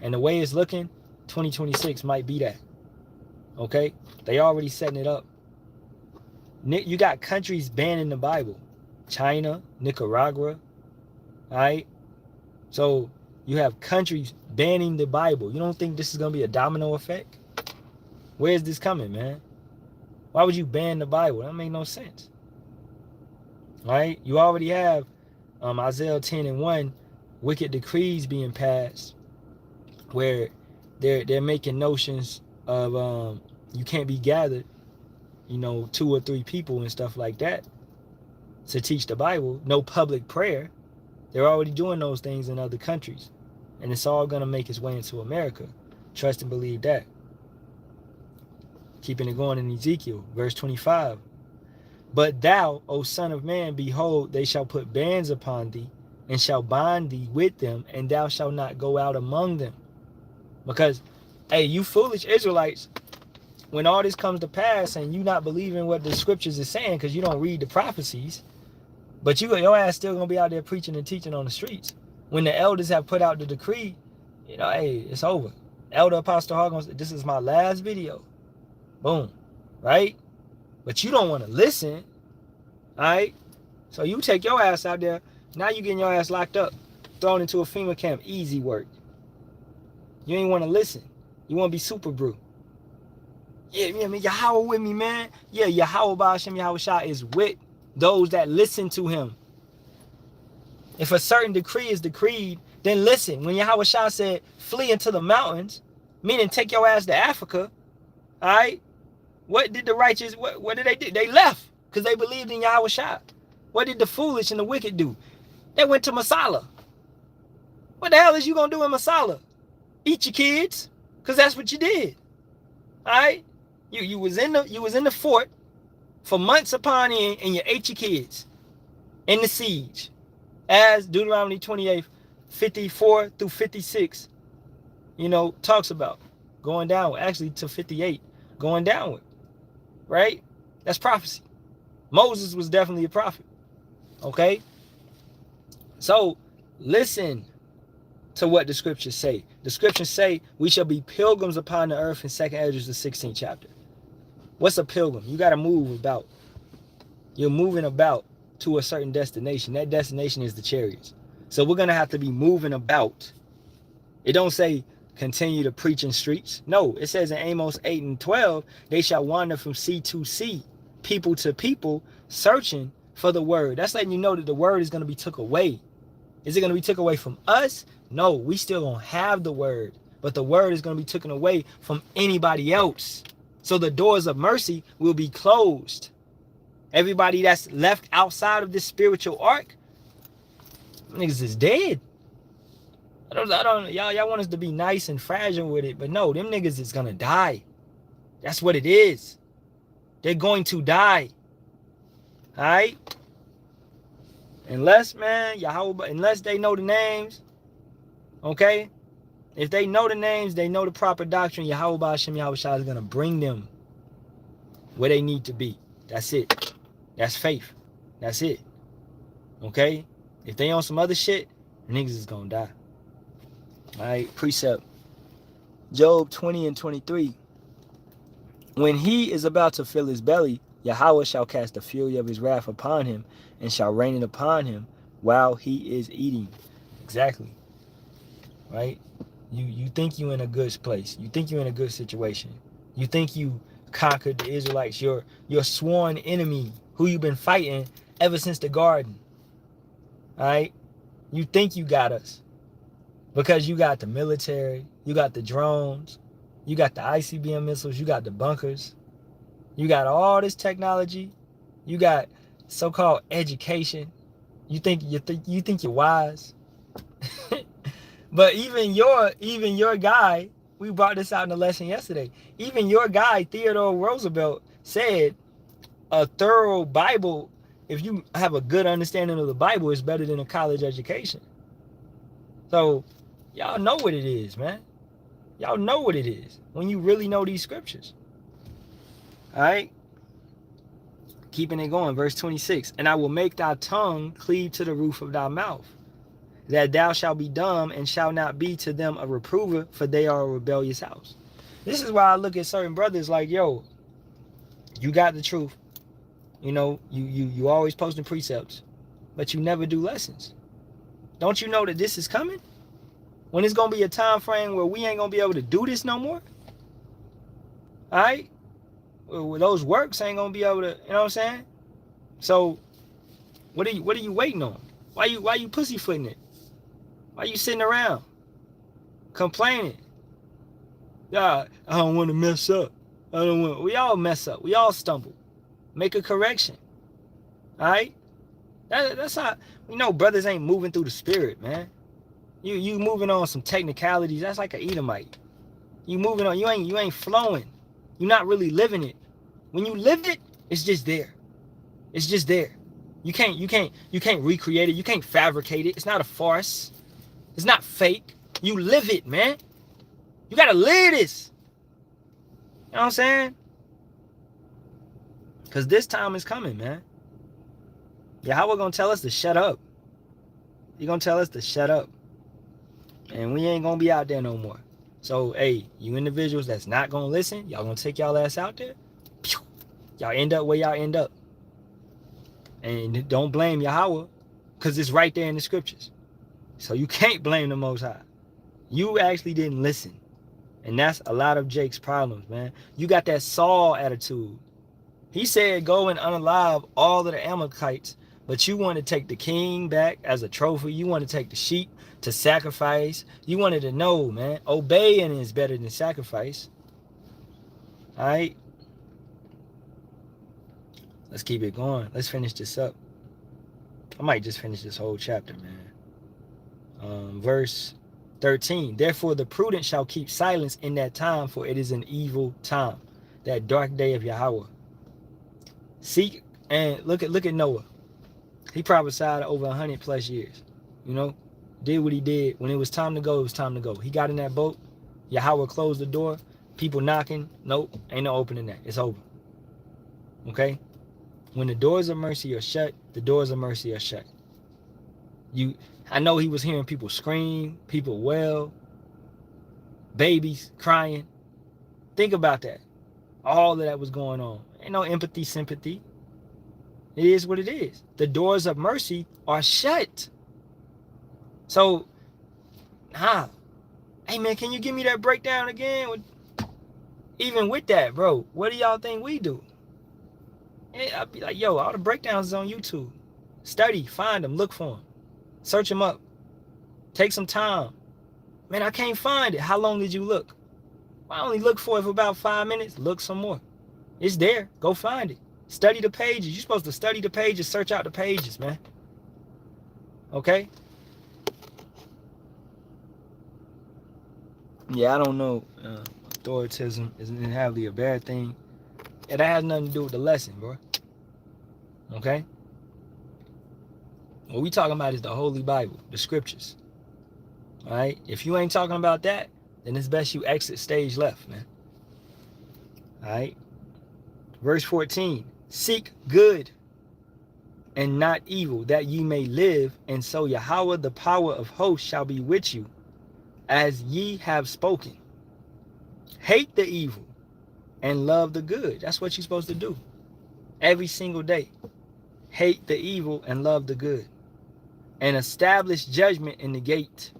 Speaker 1: And the way it's looking, 2026 might be that. Okay? They already setting it up. You got countries banning the Bible. China, Nicaragua. All right? So you have countries banning the Bible. You don't think this is going to be a domino effect? Where is this coming, man? Why would you ban the Bible? That make no sense. All right? You already have Isaiah 10 and 1, wicked decrees being passed where they're making notions of you can't be gathered, 2 or 3 people and stuff like that to teach the Bible. No public prayer. They're already doing those things in other countries. And it's all going to make its way into America. Trust and believe that. Keeping it going in Ezekiel, verse 25. But thou, O son of man, behold, they shall put bands upon thee, and shall bind thee with them, and thou shalt not go out among them. Because, hey, you foolish Israelites, when all this comes to pass, and you not believing what the scriptures is saying, because you don't read the prophecies, but your ass still going to be out there preaching and teaching on the streets. When the elders have put out the decree, hey, it's over. Elder Apostle Hargan, this is my last video. Boom. Right? But you don't want to listen. All right? So you take your ass out there. Now you getting your ass locked up. Thrown into a FEMA camp. Easy work. You ain't want to listen. You want to be super brew. Yeah, man, Yahawah with me, man. Yeah, Yahawah Bahasham Yahawashi is with those that listen to him. If a certain decree is decreed, then listen. When Yahawashi said, flee into the mountains, meaning take your ass to Africa, all right? What did the righteous, what did they do? They left because they believed in Yahawashi. What did the foolish and the wicked do? They went to Masala. What the hell is you going to do in Masala? Eat your kids? Because that's what you did. All right? You was in the fort for months upon end, and you ate your kids in the siege. As Deuteronomy 28, 54 through 56, talks about going downward. Actually, to 58, going downward. Right? That's prophecy. Moses was definitely a prophet. Okay? So, listen to what the scriptures say. The scriptures say we shall be pilgrims upon the earth in 2nd Ezra, the 16th chapter. What's a pilgrim? You got to move about. You're moving about to a certain destination. That destination is the chariots. So we're going to have to be moving about. It don't say continue to preach in streets. No, it says in Amos 8 and 12, they shall wander from sea to sea, people to people, searching for the word. That's letting you know that the word is going to be took away. Is it going to be took away from us? No, we still going to have the word, but the word is going to be taken away from anybody else. So the doors of mercy will be closed. Everybody that's left outside of this spiritual ark, niggas is dead. Y'all want us to be nice and fragile with it, but no, them niggas is gonna die. That's what it is. They're going to die. Alright? Unless, man, Yahawah, unless they know the names, okay? If they know the names, they know the proper doctrine, Yahawah Bahasham Yahawashi is gonna bring them where they need to be. That's it. That's faith. That's it. Okay? If they on some other shit, niggas is gonna die. Alright, precept. Job 20 and 23. When he is about to fill his belly, Yahawah shall cast the fury of his wrath upon him, and shall rain it upon him while he is eating. Exactly. Right? You think you in a good place. You think you're in a good situation. You think you conquered the Israelites, your sworn enemy who you've been fighting ever since the garden. Alright? You think you got us. Because you got the military, you got the drones, you got the ICBM missiles, you got the bunkers, you got all this technology, you got so-called education. You think you're wise. But even your guy, we brought this out in the lesson yesterday. Even your guy, Theodore Roosevelt, said a thorough Bible, if you have a good understanding of the Bible, is better than a college education. So y'all know what it is, man. Y'all know what it is when you really know these scriptures. All right? Keeping it going, verse 26. And I will make thy tongue cleave to the roof of thy mouth, that thou shalt be dumb and shalt not be to them a reprover, for they are a rebellious house. This is why I look at certain brothers like, yo, you got the truth. You know, you always posting precepts, but you never do lessons. Don't you know that this is coming? When it's going to be a time frame where we ain't going to be able to do this no more? All right? Well, those works ain't going to be able to, you know what I'm saying? So, what are you waiting on? Why you pussyfooting it? Why you sitting around complaining? Yeah, I don't want to mess up. We all mess up. We all stumble. Make a correction. All right? That's how, brothers ain't moving through the spirit, man. You moving on some technicalities. That's like an Edomite. You moving on. You ain't flowing. You're not really living it. When you live it, it's just there. It's just there. You can't recreate it. You can't fabricate it. It's not a farce. It's not fake. You live it, man. You gotta live this. You know what I'm saying? Because this time is coming, man. Yahawah gonna tell us to shut up. He gonna tell us to shut up. And we ain't gonna be out there no more. So, hey, you individuals that's not gonna listen, y'all gonna take y'all ass out there. Y'all end up where y'all end up. And don't blame Yahawah, because it's right there in the scriptures. So you can't blame the Most High. You actually didn't listen. And that's a lot of Jake's problems, man. You got that Saul attitude. He said go and unalive all of the Amalekites, but you want to take the king back as a trophy. You want to take the sheep to sacrifice. You wanted to know, man. Obeying is better than sacrifice. All right? Let's keep it going. Let's finish this up. I might just finish this whole chapter, man. Verse 13. Therefore the prudent shall keep silence in that time, for it is an evil time, that dark day of Yahawah. Seek and look at Noah. He prophesied over 100 plus years. Did what he did. When it was time to go, it was time to go. He got in that boat. Yahawah closed the door. People knocking. Nope, ain't no opening that. It's over. Okay? When the doors of mercy are shut, the doors of mercy are shut. I know he was hearing people scream, people wail, babies crying. Think about that. All of that was going on. Ain't no empathy, sympathy. It is what it is. The doors of mercy are shut. So, hey man, can you give me that breakdown again? Even with that, bro, what do y'all think we do? I'd be like, yo, all the breakdowns is on YouTube. Study, find them, look for them, search them up, take some time. Man, I can't find it. How long did you look? I only look for it for about 5 minutes. Look some more. It's there. Go find it. Study the pages. You're supposed to study the pages, search out the pages, man. Okay? Yeah, I don't know. Authoritism isn't inherently a bad thing. That has nothing to do with the lesson, bro. Okay? What we talking about is the Holy Bible, the scriptures. All right? If you ain't talking about that, then it's best you exit stage left, man. All right? Verse 14. Seek good and not evil, that ye may live, and so Yahawah, the power of hosts, shall be with you, as ye have spoken. Hate the evil and love the good. That's what you're supposed to do every single day. Hate the evil and love the good, and establish judgment in the gate.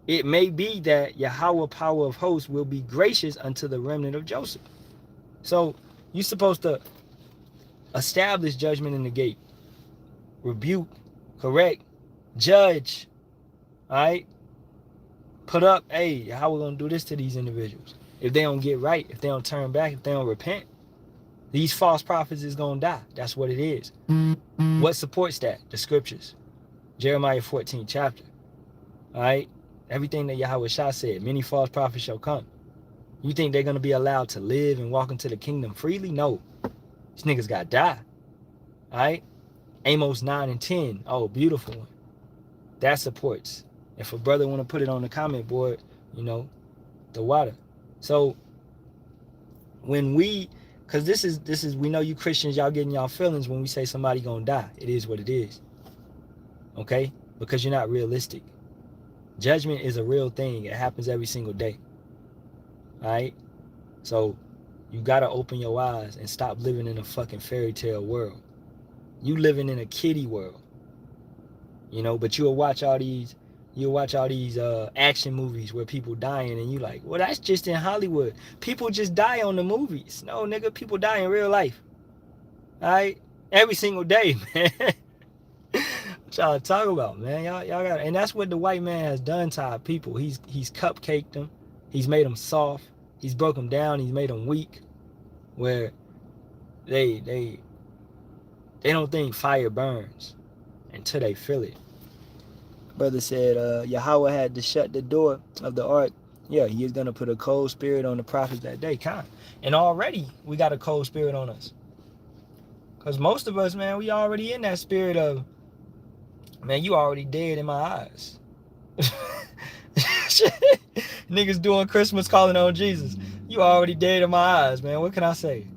Speaker 1: It may be that Yahawah, power of hosts, will be gracious unto the remnant of Joseph. So you're supposed to establish judgment in the gate, rebuke, correct, judge. All right, put up, hey, how we gonna do this to these individuals? If they don't get right, if they don't turn back, if they don't repent, these false prophets is gonna die. That's what it is. What supports that? The scriptures. Jeremiah 14th chapter. All right, everything that Yahawashi said. Many false prophets shall come. You think they're gonna be allowed to live and walk into the kingdom freely? No. These niggas gotta die. All right. Amos 9 and 10. Oh, beautiful one. That supports. If a brother want to put it on the comment board, you know, the water. So when because this is we know you Christians, y'all getting y'all feelings when we say somebody gonna die. It is what it is. Okay? Because you're not realistic. Judgment is a real thing. It happens every single day. All right? So you gotta open your eyes and stop living in a fucking fairy tale world. You living in a kiddie world. You know, but you'll watch all these action movies where people dying, and you like, well, that's just in Hollywood. People just die on the movies. No, nigga, people die in real life. All right? Every single day, man. What y'all talk about, man? Y'all got, and that's what the white man has done to our people. He's cupcaked them. He's made them soft. He's broke them down. He's made them weak, where they don't think fire burns until they feel it. Brother said Yahawah had to shut the door of the ark. Yeah, he is going to put a cold spirit on the prophets that day. And already we got a cold spirit on us. Because most of us, man, we already in that spirit of, man, you already dead in my eyes. Niggas doing Christmas calling on Jesus. You already dead in my eyes, man. What can I say?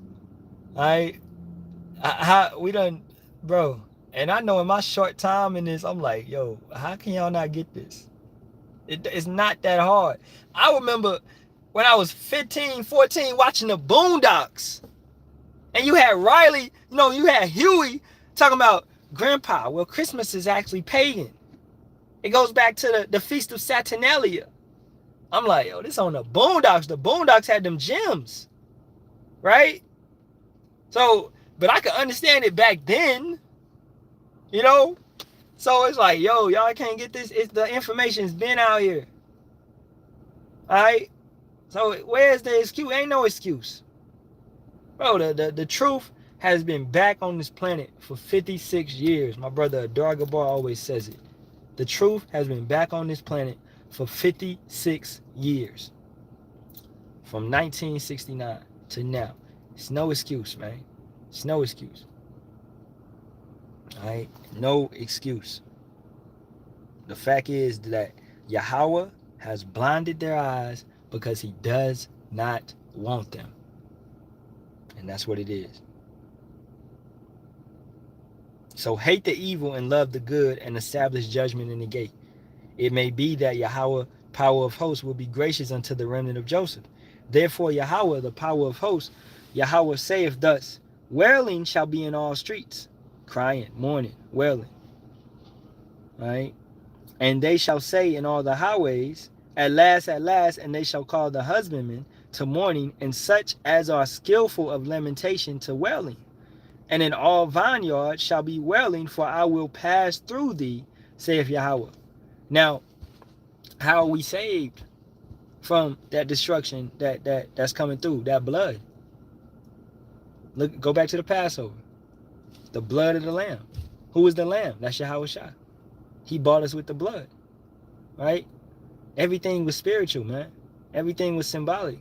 Speaker 1: We done, bro. And I know in my short time in this, I'm like, yo, how can y'all not get this? It's not that hard. I remember when I was 15, 14, watching the Boondocks. And you had Riley, you had Huey talking about, Grandpa, well, Christmas is actually pagan. It goes back to the Feast of Saturnalia. I'm like, yo, this on the Boondocks. The Boondocks had them gems, right? So, but I could understand it back then. So it's like, yo, y'all can't get this. The information's been out here. All right? So where's the excuse? Ain't no excuse. Bro, the truth has been back on this planet for 56 years. My brother Adar Gabar always says it. The truth has been back on this planet for 56 years. From 1969 to now. It's no excuse, man. It's no excuse. All right? No excuse. The fact is that Yahawah has blinded their eyes because he does not want them. And that's what it is. So hate the evil and love the good, and establish judgment in the gate. It may be that Yahawah, power of hosts, will be gracious unto the remnant of Joseph. Therefore Yahawah, the power of hosts, Yahawah saith thus, wailing shall be in all streets, crying, mourning, wailing. Right? And they shall say in all the highways, at last, and they shall call the husbandmen to mourning, and such as are skillful of lamentation to wailing. And in all vineyards shall be wailing, for I will pass through thee, saith Yahawah. Now, how are we saved from that destruction that's coming through, that blood? Look, go back to the Passover. The blood of the lamb. Who is the lamb? That's Yahawashi. He bought us with the blood. Right? Everything was spiritual, man. Everything was symbolic.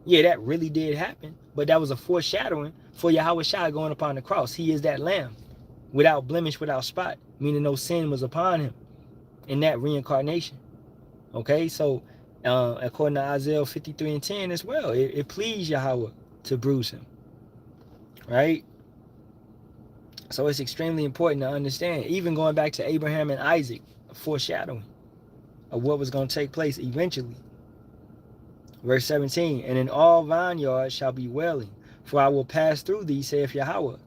Speaker 1: Yeah, that really did happen, but that was a foreshadowing for Yahawashi going upon the cross. He is that lamb, without blemish, without spot, meaning no sin was upon him in that reincarnation. Okay, so according to Isaiah 53 and 10 as well, it pleased Yahawah to bruise him. Right? So it's extremely important to understand, even going back to Abraham and Isaac, a foreshadowing of what was going to take place eventually. Verse 17, and in all vineyards shall be wailing, for I will pass through thee, saith Yahawah.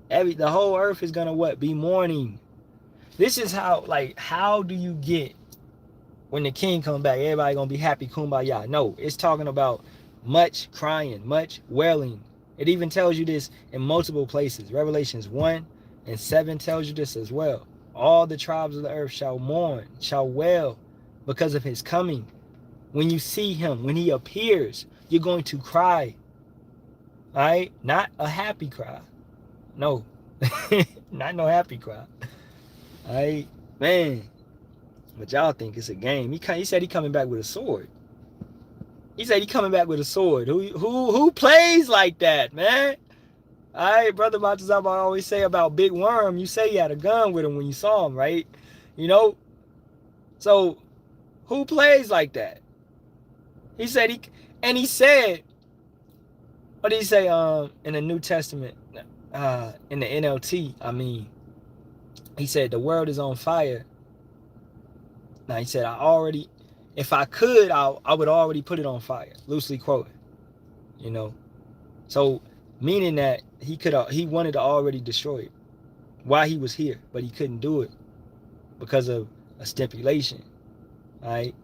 Speaker 1: The whole earth is going to what? Be mourning. This is how, like, how do you get, when the king comes back, everybody going to be happy, kumbaya? No, it's talking about much crying, much wailing. It even tells you this in multiple places. Revelations 1 and 7 tells you this as well. All the tribes of the earth shall mourn, shall wail because of his coming. When you see him, when he appears, you're going to cry. All right? Not a happy cry. No. Not no happy cry. All right? Man. But y'all think it's a game. He said he coming back with a sword. He said he coming back with a sword. Who plays like that, man? All right, Brother Matazaba always say about Big Worm, you say you had a gun with him when you saw him, right? You know? So, who plays like that? He said he said, what did he say in the New Testament, in the NLT, I mean, he said the world is on fire. Now he said, if I could, I would already put it on fire, loosely quoting, you know. So, meaning that he wanted to already destroy it while he was here, but he couldn't do it because of a stipulation, right?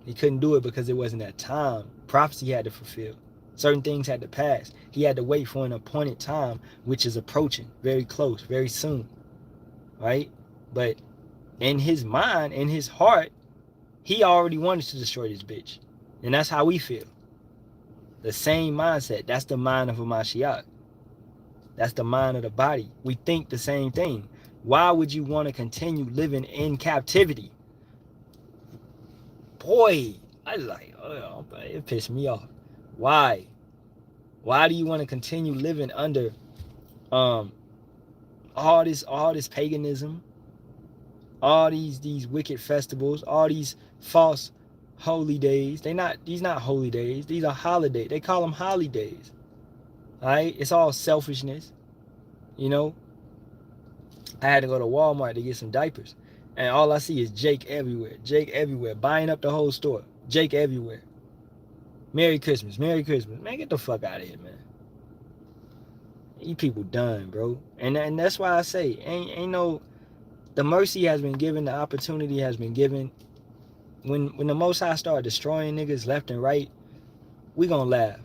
Speaker 1: He couldn't do it because it wasn't that time. Prophecy had to fulfill. Certain things had to pass. He had to wait for an appointed time, which is approaching, very close, very soon, right? But in his mind, in his heart, he already wanted to destroy this bitch. And that's how we feel. The same mindset. That's the mind of a Mashiach. That's the mind of the body. We think the same thing. Why would you want to continue living in captivity? Boy, I was like, oh, it pissed me off. Why? Why do you want to continue living under all this paganism, all these wicked festivals, all these false holy days? These not holy days. These are holidays. They call them holidays. All right? It's all selfishness. You know? I had to go to Walmart to get some diapers. And all I see is Jake everywhere. Jake everywhere. Buying up the whole store. Jake everywhere. Merry Christmas. Merry Christmas. Man, get the fuck out of here, man. You people done, bro. And that's why I say, ain't no... The mercy has been given. The opportunity has been given. When the Most High start destroying niggas left and right, we gonna laugh.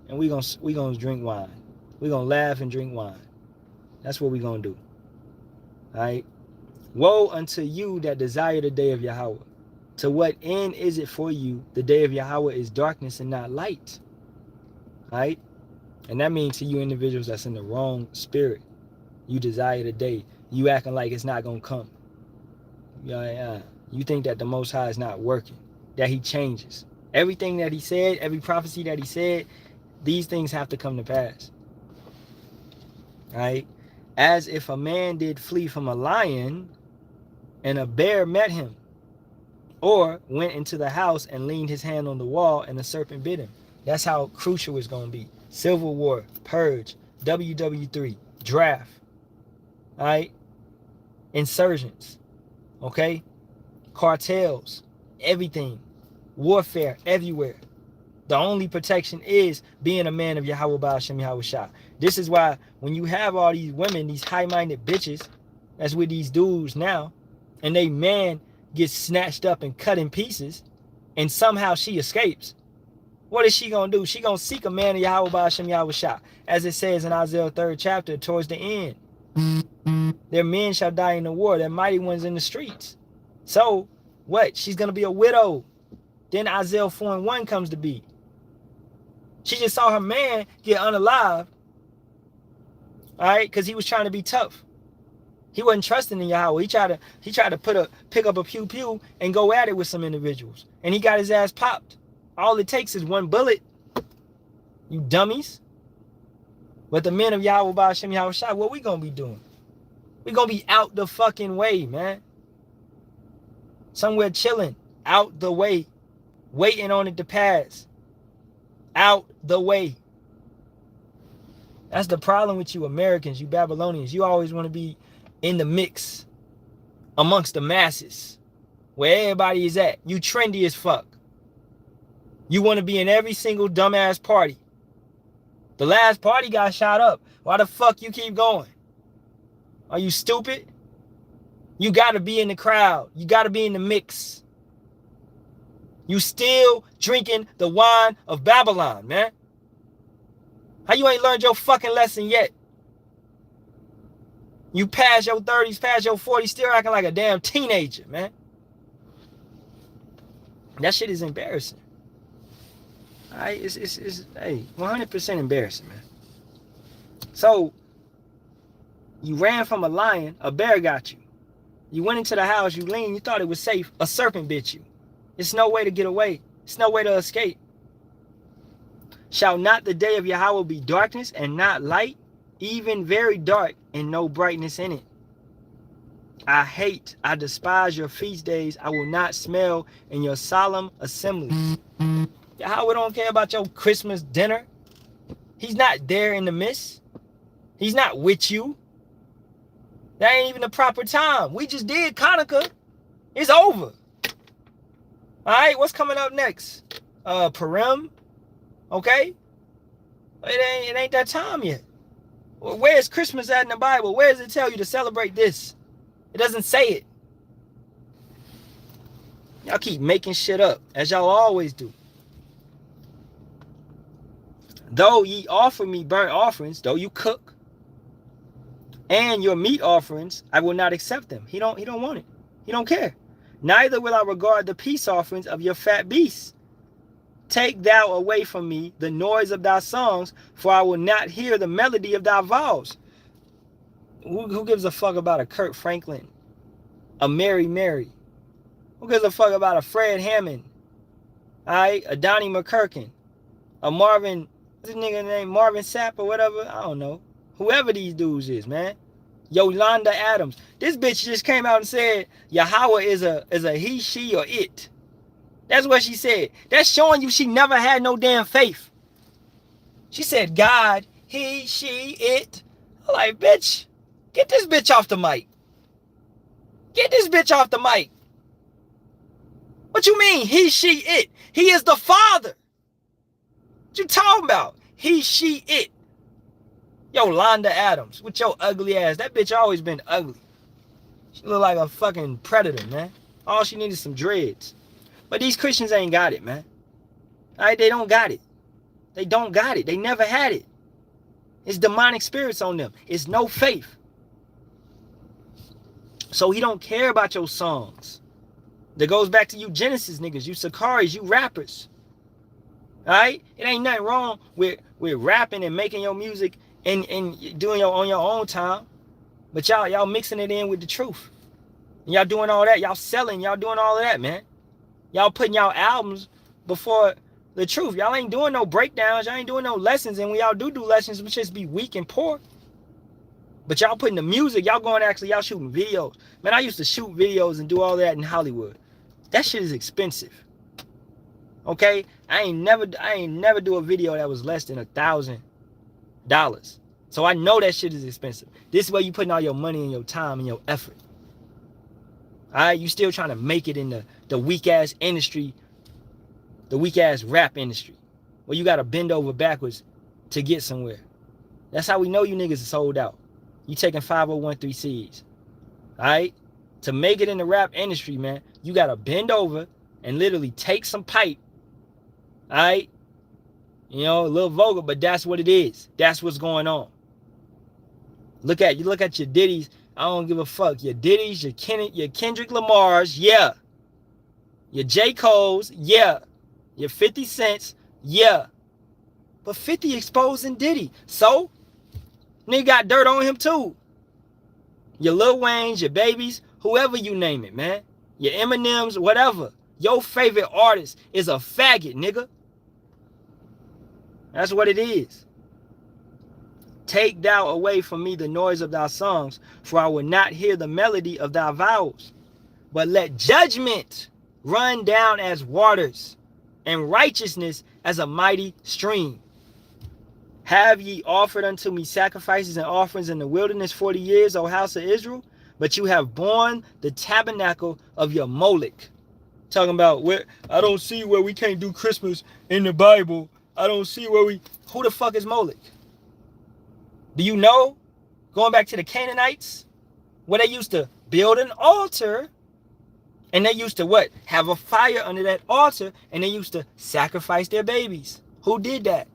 Speaker 1: And we gonna drink wine. We gonna laugh and drink wine. That's what we gonna do. Alright? Woe unto you that desire the day of Yahawah. To what end is it for you? The day of Yahawah is darkness and not light. Right? And that means to you individuals that's in the wrong spirit. You desire the day. You acting like it's not going to come. You think that the Most High is not working. That he changes. Everything that he said, every prophecy that he said, these things have to come to pass. Right? As if a man did flee from a lion and a bear met him, or went into the house and leaned his hand on the wall and a serpent bit him. That's how crucial it's going to be. Civil War, Purge, WW3, Draft. All right, insurgents, okay, cartels, everything, warfare everywhere. The only protection is being a man of Yahawah Bahasham Yahawashi. This is why when you have all these women, these high-minded bitches, that's with these dudes now, and they man gets snatched up and cut in pieces, and somehow she escapes. What is she gonna do? She gonna seek a man of Yahawah Bahasham Yahawashi, as it says in Isaiah 3rd chapter towards the end. Their men shall die in the war, their mighty ones in the streets. So what? She's gonna be a widow. Then Isaiah 4:1 comes to be. She just saw her man get unalived, all right, because he was trying to be tough. He wasn't trusting in Yahawah. He tried to pick up a pew pew and go at it with some individuals, and he got his ass popped. All it takes is one bullet, you dummies. But the men of Yahawah Bahasham Yahawashi, what we gonna be doing? We gonna be out the fucking way, man. Somewhere chilling, out the way, waiting on it to pass. Out the way. That's the problem with you Americans, you Babylonians. You always want to be in the mix amongst the masses, where everybody is at. You trendy as fuck. You want to be in every single dumbass party. The last party got shot up. Why the fuck you keep going? Are you stupid? You got to be in the crowd. You got to be in the mix. You still drinking the wine of Babylon, man. How you ain't learned your fucking lesson yet? You past your 30s, past your 40s, still acting like a damn teenager, man. That shit is embarrassing. All right, it's 100% embarrassing, man. So, you ran from a lion, a bear got you. You went into the house, you leaned, you thought it was safe, a serpent bit you. It's no way to get away. It's no way to escape. Shall not the day of Yahawah be darkness and not light, even very dark and no brightness in it? I despise your feast days. I will not smell in your solemn assemblies. Yahawah don't care about your Christmas dinner. He's not there in the midst. He's not with you. That ain't even the proper time. We just did Hanukkah. It's over. All right, what's coming up next? Purim. Okay? It ain't that time yet. Where is Christmas at in the Bible? Where does it tell you to celebrate this? It doesn't say it. Y'all keep making shit up, as y'all always do. Though ye offer me burnt offerings, though you cook, and your meat offerings, I will not accept them. He don't want it. He don't care. Neither will I regard the peace offerings of your fat beasts. Take thou away from me the noise of thy songs, for I will not hear the melody of thy vows. Who gives a fuck about a Kirk Franklin, a Mary Mary? Who gives a fuck about a Fred Hammond? All right, a Donnie McKirkin, a Marvin, what's this nigga named Marvin Sapp or whatever? I don't know. Whoever these dudes is, man. Yolanda Adams. This bitch just came out and said Yahawah is a he, she, or it. That's what she said. That's showing you she never had no damn faith. She said God, he, she, it. I'm like, bitch, get this bitch off the mic. Get this bitch off the mic. What you mean, he, she, it? He is the Father. What you talking about? He, she, it. Yolanda Adams, with your ugly ass. That bitch always been ugly. She look like a fucking predator, man. All she needs is some dreads. But these Christians ain't got it, man. All right, they don't got it. They don't got it. They never had it. It's demonic spirits on them. It's no faith. So he don't care about your songs. That goes back to you Genesis niggas, you Sakaris, you rappers. All right? It ain't nothing wrong with rapping and making your music and doing on your own time. But y'all mixing it in with the truth. And y'all doing all that. Y'all selling. Y'all doing all of that, man. Y'all putting y'all albums before the truth. Y'all ain't doing no breakdowns. Y'all ain't doing no lessons. And when y'all do lessons, we just be weak and poor. But y'all putting the music. Y'all going y'all shooting videos. Man, I used to shoot videos and do all that in Hollywood. That shit is expensive. Okay? I ain't never do a video that was less than $1,000. So I know that shit is expensive. This is where you putting all your money and your time and your effort. All right, you still trying to make it in the weak ass industry, the weak ass rap industry, where you got to bend over backwards to get somewhere. That's how we know you niggas are sold out. You taking 5013Cs. All right, to make it in the rap industry, man, you got to bend over and literally take some pipe. All right, you know, a little vulgar, but that's what it is. That's what's going on. Look at your Diddy's. I don't give a fuck. Your Diddy's, your Kendrick Lamar's, yeah. Your J. Cole's, yeah. Your 50 Cents, yeah. But 50 exposing Diddy. So, nigga got dirt on him too. Your Lil Wayne's, your Babies, whoever you name it, man. Your Eminem's, whatever. Your favorite artist is a faggot, nigga. That's what it is. Take thou away from me the noise of thy songs, for I will not hear the melody of thy vows. But let judgment run down as waters, and righteousness as a mighty stream. Have ye offered unto me sacrifices and offerings in the wilderness 40 years, O house of Israel? But you have borne the tabernacle of your Moloch. Talking about where I don't see where we can't do Christmas in the Bible. I don't see where we... Who the fuck is Moloch? Do you know, going back to the Canaanites, where they used to build an altar, and they used to what? Have a fire under that altar, and they used to sacrifice their babies. Who did that?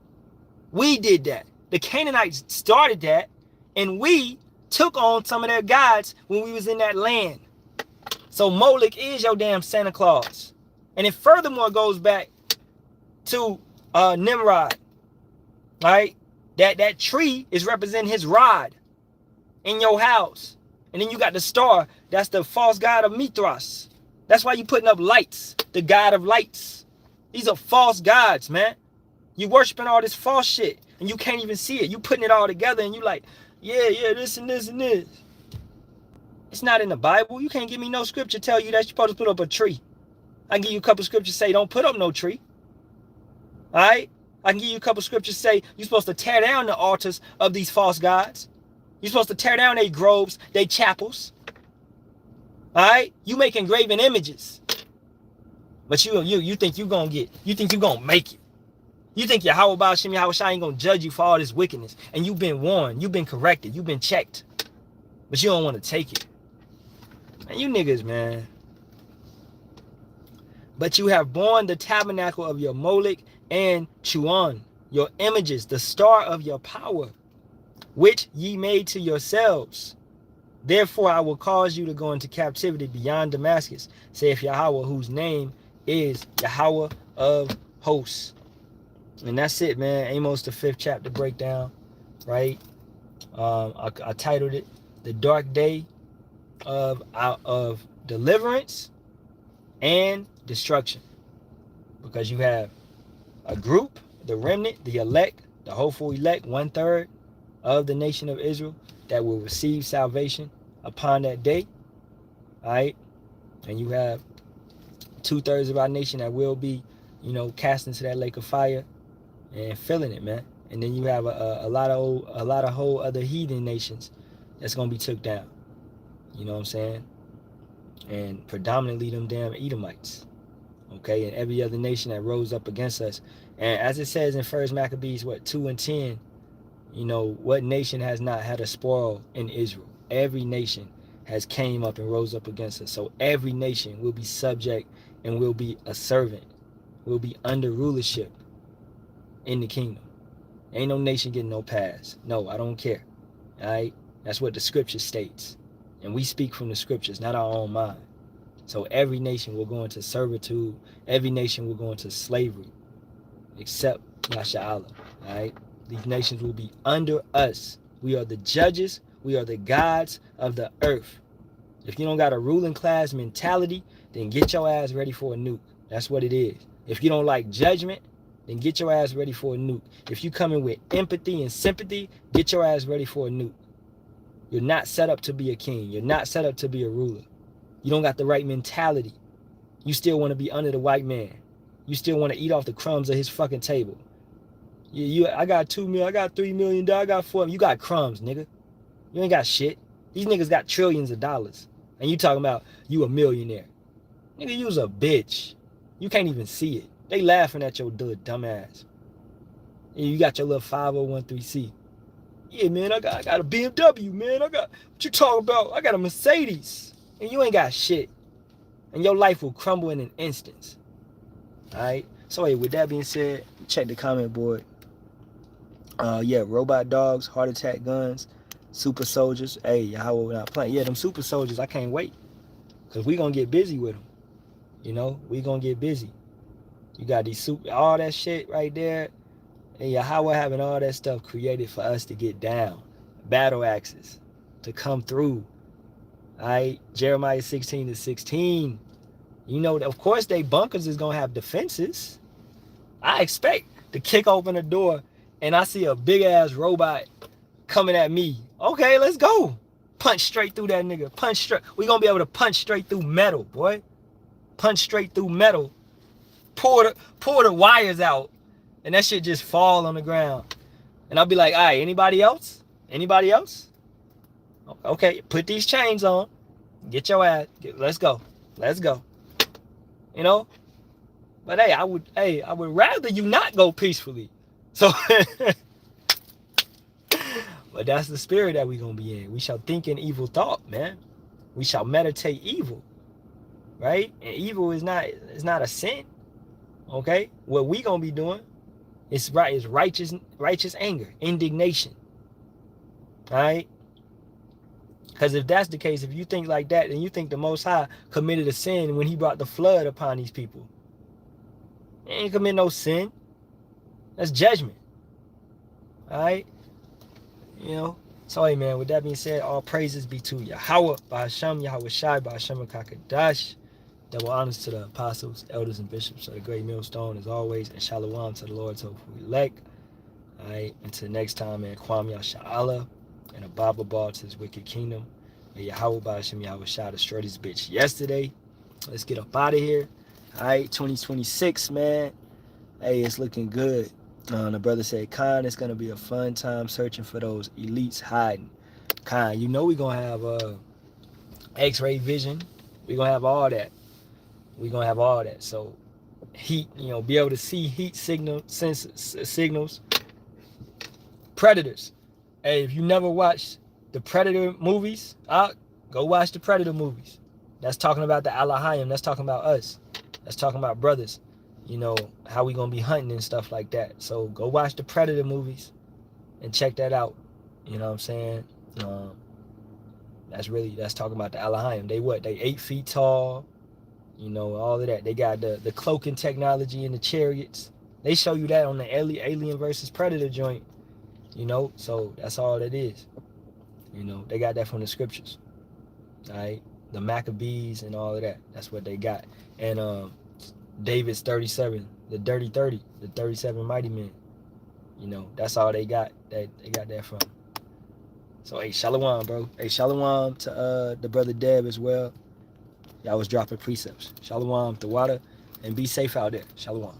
Speaker 1: We did that. The Canaanites started that, and we took on some of their gods when we was in that land. So Moloch is your damn Santa Claus. And it furthermore goes back to Nimrod, right? That tree is representing his rod in your house. And then you got the star. That's the false god of Mithras. That's why you putting up lights, the god of lights. These are false gods, man. You worshiping all this false shit, and you can't even see it. You putting it all together, and you like, yeah, this and this and this. It's not in the Bible. You can't give me no scripture tell you that you're supposed to put up a tree. I can give you a couple scriptures say don't put up no tree. All right? I can give you a couple scriptures say you're supposed to tear down the altars of these false gods. You're supposed to tear down their groves, their chapels. All right? You make engraven images. But you think you're going to make it. You think Yahawah, Bahasham, Yahawashi ain't going to judge you for all this wickedness. And you've been warned. You've been corrected. You've been checked. But you don't want to take it. Man, you niggas, man. But you have borne the tabernacle of your Moloch and Chuan, your images, the star of your power, which ye made to yourselves. Therefore I will cause you to go into captivity beyond Damascus, saith Yahawah, whose name is Yahawah of hosts. And that's it, man. Amos, the 5th chapter breakdown, right? I titled it The Dark Day of Deliverance and Destruction. Because you have a group, the remnant, the elect, the hopeful elect, 1/3 of the nation of Israel that will receive salvation upon that day. All right? And you have 2/3 of our nation that will be, cast into that lake of fire and feeling it, man. And then you have a lot of whole other heathen nations that's gonna be took down. You know what I'm saying? And predominantly them damn Edomites. Okay, and every other nation that rose up against us. And as it says in 1 Maccabees, 2:10, what nation has not had a spoil in Israel? Every nation has came up and rose up against us. So every nation will be subject and will be a servant, will be under rulership in the kingdom. Ain't no nation getting no pass. No, I don't care. All right? That's what the scripture states. And we speak from the scriptures, not our own mind. So every nation will go into servitude. Every nation will go into slavery, except Yasharahla. All right? These nations will be under us. We are the judges. We are the gods of the earth. If you don't got a ruling class mentality, then get your ass ready for a nuke. That's what it is. If you don't like judgment, then get your ass ready for a nuke. If you come in with empathy and sympathy, get your ass ready for a nuke. You're not set up to be a king. You're not set up to be a ruler. You don't got the right mentality. You still want to be under the white man. You still want to eat off the crumbs of his fucking table. I got 2 million, I got 3 million, I got 4 million. You got crumbs, nigga. You ain't got shit. These niggas got trillions of dollars. And you talking about you a millionaire. Nigga, you's a bitch. You can't even see it. They laughing at your dumb ass. You got your little 501c. Yeah, man, I got a BMW, man. What you talking about? I got a Mercedes. And you ain't got shit. And your life will crumble in an instant. Alright? So hey, with that being said, check the comment board. Yeah, robot dogs, heart attack guns, super soldiers. Hey, Yahawah not playing. Yeah, them super soldiers, I can't wait. Because we going to get busy with them. You know, we going to get busy. You got these all that shit right there. And Yahawah having all that stuff created for us to get down. Battle axes to come through. Alright, Jeremiah 16:16. You know, of course, they bunkers is going to have defenses. I expect to kick open the door and I see a big ass robot coming at me. Okay, let's go. Punch straight through that nigga. Punch straight. We gonna be able to punch straight through metal, boy. Punch straight through metal. Pour the wires out, and that shit just fall on the ground. And I'll be like, all right, anybody else? Anybody else? Okay, put these chains on. Get your ass. Let's go. Let's go. You know. But hey, I would rather you not go peacefully. So, but that's the spirit that we gonna be in. We shall think an evil thought, man. We shall meditate evil, right? And evil is not a sin. Okay, what we gonna be doing is righteous anger, indignation. All right. Because if that's the case, if you think like that, then you think the Most High committed a sin when He brought the flood upon these people. They ain't commit no sin. That's judgment. All right. You know. So hey man, with that being said, all praises be to Yahawah, Bahasham, Yahawashi, Bahasham and Kakadash. Double honors to the apostles, elders, and bishops of the great millstone as always, and Shalawam to the Lord's hopeful elect. All right. Until next time, man. Kwam Yasharahla and a Baba ball to His wicked kingdom. May Yahawah Bahasham Yahawashi destroy this bitch yesterday. Let's get up out of here. All right, 2026, man. Hey, it's looking good. The brother said, Khan, it's going to be a fun time searching for those elites hiding. Khan, you know we're going to have X-ray vision. We're going to have all that. We're going to have all that. So, heat, you know, be able to see heat signals. Predators. Hey, if you never watched the Predator movies, go watch the Predator movies. That's talking about the Halalyam. That's talking about us. That's talking about brothers. You know, how we going to be hunting and stuff like that. So go watch the Predator movies and check that out. You know what I'm saying? That's talking about the Halalyam. They 8 feet tall. You know, all of that. They got the cloaking technology in the chariots. They show you that on the Alien versus Predator joint. You know, so that's all it is. You know, they got that from the scriptures. All right? The Maccabees and all of that. That's what they got. And David's 37, the Dirty 30, the 37 mighty men. You know, that's all they got. They got that from. So, hey, Shalawam, bro. Hey, Shalawam to the brother Deb as well. Y'all was dropping precepts. Shalawam to water, and be safe out there. Shalawam.